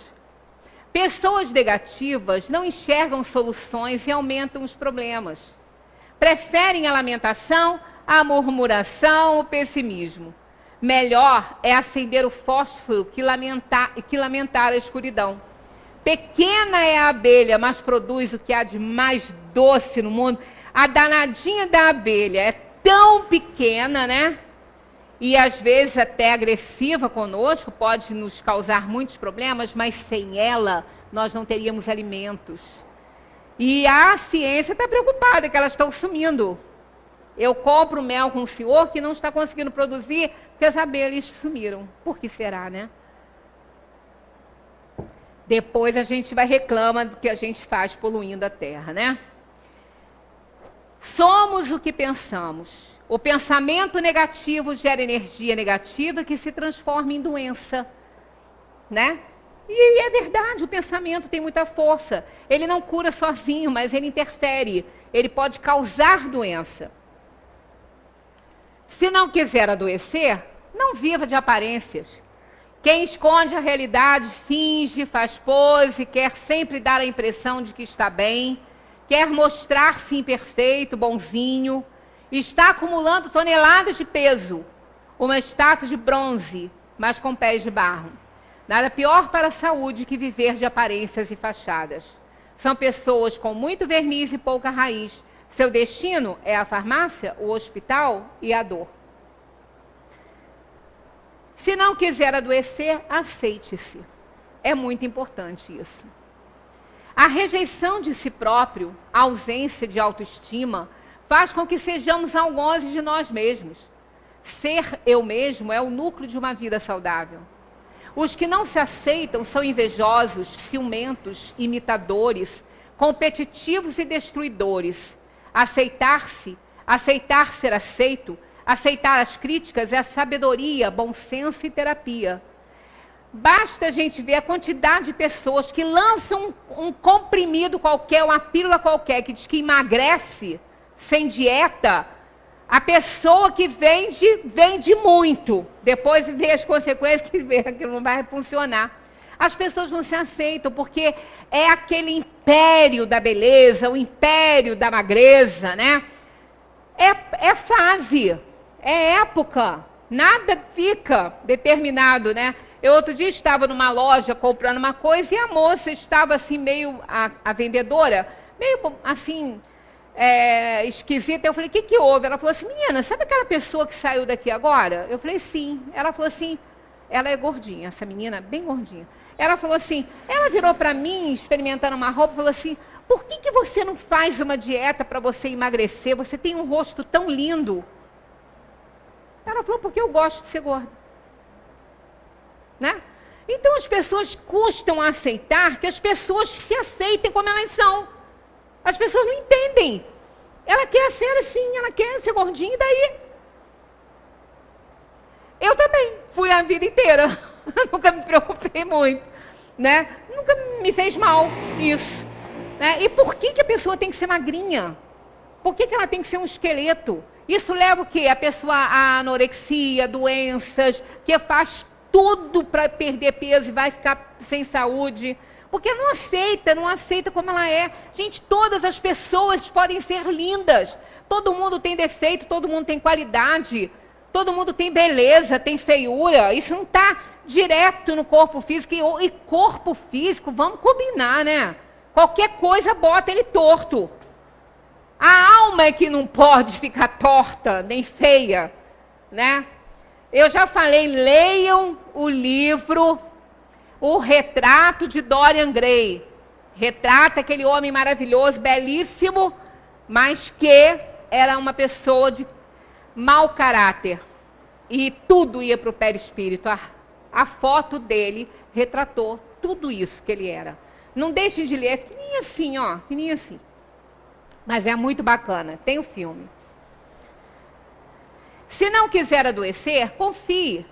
Pessoas negativas não enxergam soluções e aumentam os problemas. Preferem a lamentação, a murmuração, o pessimismo. Melhor é acender o fósforo que lamentar a escuridão. Pequena é a abelha, mas produz o que há de mais doce no mundo. A danadinha da abelha é tão pequena, né? E às vezes até agressiva conosco, pode nos causar muitos problemas, mas sem ela nós não teríamos alimentos. E a ciência está preocupada que elas estão sumindo. Eu compro mel com o senhor que não está conseguindo produzir, porque as abelhas sumiram. Por que será, né? Depois a gente vai reclamar do que a gente faz poluindo a terra, né? Somos o que pensamos. O pensamento negativo gera energia negativa que se transforma em doença, né? E é verdade, o pensamento tem muita força. Ele não cura sozinho, mas ele interfere. Ele pode causar doença. Se não quiser adoecer, não viva de aparências. Quem esconde a realidade finge, faz pose, quer sempre dar a impressão de que está bem, quer mostrar-se imperfeito, bonzinho, está acumulando toneladas de peso, uma estátua de bronze, mas com pés de barro. Nada pior para a saúde que viver de aparências e fachadas. São pessoas com muito verniz e pouca raiz. Seu destino é a farmácia, o hospital e a dor. Se não quiser adoecer, aceite-se. É muito importante isso. A rejeição de si próprio, a ausência de autoestima, faz com que sejamos algozes de nós mesmos. Ser eu mesmo é o núcleo de uma vida saudável. Os que não se aceitam são invejosos, ciumentos, imitadores, competitivos e destruidores. Aceitar-se, aceitar ser aceito, aceitar as críticas é a sabedoria, bom senso e terapia. Basta a gente ver a quantidade de pessoas que lançam um comprimido qualquer, uma pílula qualquer, que diz que emagrece sem dieta. A pessoa que vende muito. Depois vê as consequências que vê que não vai funcionar. As pessoas não se aceitam porque é aquele império da beleza, o império da magreza, né? É fase, é época. Nada fica determinado, né? Eu outro dia estava numa loja comprando uma coisa e a moça estava assim meio, a vendedora, meio assim, esquisita. Eu falei, o que que houve? Ela falou assim, menina, sabe aquela pessoa que saiu daqui agora? Eu falei, sim. Ela falou assim, ela é gordinha, essa menina, bem gordinha. Ela falou assim, ela virou para mim, experimentando uma roupa, falou assim, por que que você não faz uma dieta para você emagrecer? Você tem um rosto tão lindo. Ela falou, porque eu gosto de ser gorda. Né? Então as pessoas custam a aceitar que as pessoas se aceitem como elas são. As pessoas não entendem. Ela quer ser assim, ela quer ser gordinha, e daí? Eu também fui a vida inteira. Nunca me preocupei muito. Né? Nunca me fez mal isso. Né? E por que que a pessoa tem que ser magrinha? Por que que ela tem que ser um esqueleto? Isso leva o quê? A pessoa a anorexia, doenças, que faz tudo para perder peso e vai ficar sem saúde. Porque não aceita como ela é. Gente, todas as pessoas podem ser lindas. Todo mundo tem defeito, todo mundo tem qualidade. Todo mundo tem beleza, tem feiura. Isso não está direto no corpo físico. E corpo físico, vamos combinar, né? Qualquer coisa bota ele torto. A alma é que não pode ficar torta, nem feia, né? Eu já falei, leiam o livro O Retrato de Dorian Gray. Retrata aquele homem maravilhoso, belíssimo, mas que era uma pessoa de mau caráter. E tudo ia para o perispírito. A foto dele retratou tudo isso que ele era. Não deixem de ler, é fininho assim, ó, fininho assim. Mas é muito bacana, tem o filme. Se não quiser adoecer, confie.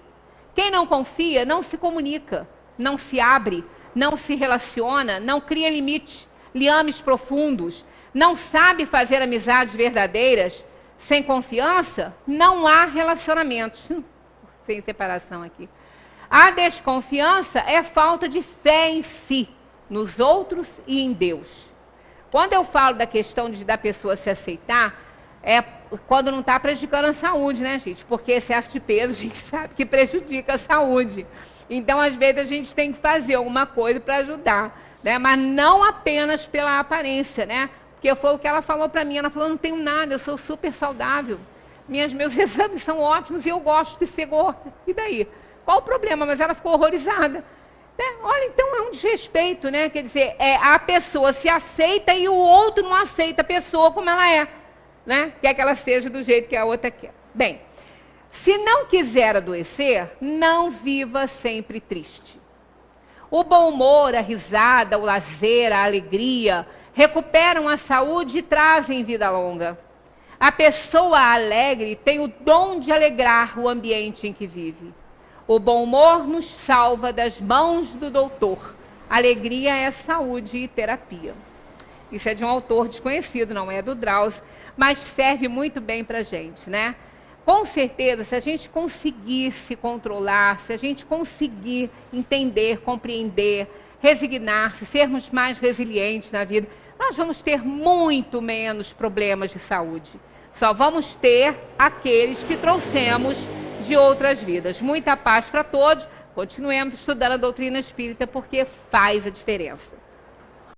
Quem não confia, não se comunica, não se abre, não se relaciona, não cria limites, liames profundos, não sabe fazer amizades verdadeiras. Sem confiança, não há relacionamentos. Sem separação aqui. A desconfiança é falta de fé em si, nos outros e em Deus. Quando eu falo da questão da pessoa se aceitar, é quando não está prejudicando a saúde, né, gente? Porque excesso de peso a gente sabe que prejudica a saúde. Então, às vezes, a gente tem que fazer alguma coisa para ajudar, né? Mas não apenas pela aparência, né? Porque foi o que ela falou para mim. Ela falou, não tenho nada, eu sou super saudável. Meus exames são ótimos e eu gosto de ser gorda. E daí? Qual o problema? Mas ela ficou horrorizada. Olha, então é um desrespeito, né? Quer dizer, a pessoa se aceita e o outro não aceita a pessoa como ela é. Né? Quer que ela seja do jeito que a outra quer. Bem, se não quiser adoecer, não viva sempre triste. O bom humor, a risada, o lazer, a alegria recuperam a saúde e trazem vida longa. A pessoa alegre tem o dom de alegrar o ambiente em que vive. O bom humor nos salva das mãos do doutor. Alegria é saúde e terapia. Isso é de um autor desconhecido, não é do Drauzio, mas serve muito bem para a gente, né? Com certeza, se a gente conseguir se controlar, se a gente conseguir entender, compreender, resignar-se, sermos mais resilientes na vida, nós vamos ter muito menos problemas de saúde. Só vamos ter aqueles que trouxemos de outras vidas. Muita paz para todos. Continuemos estudando a doutrina espírita porque faz a diferença.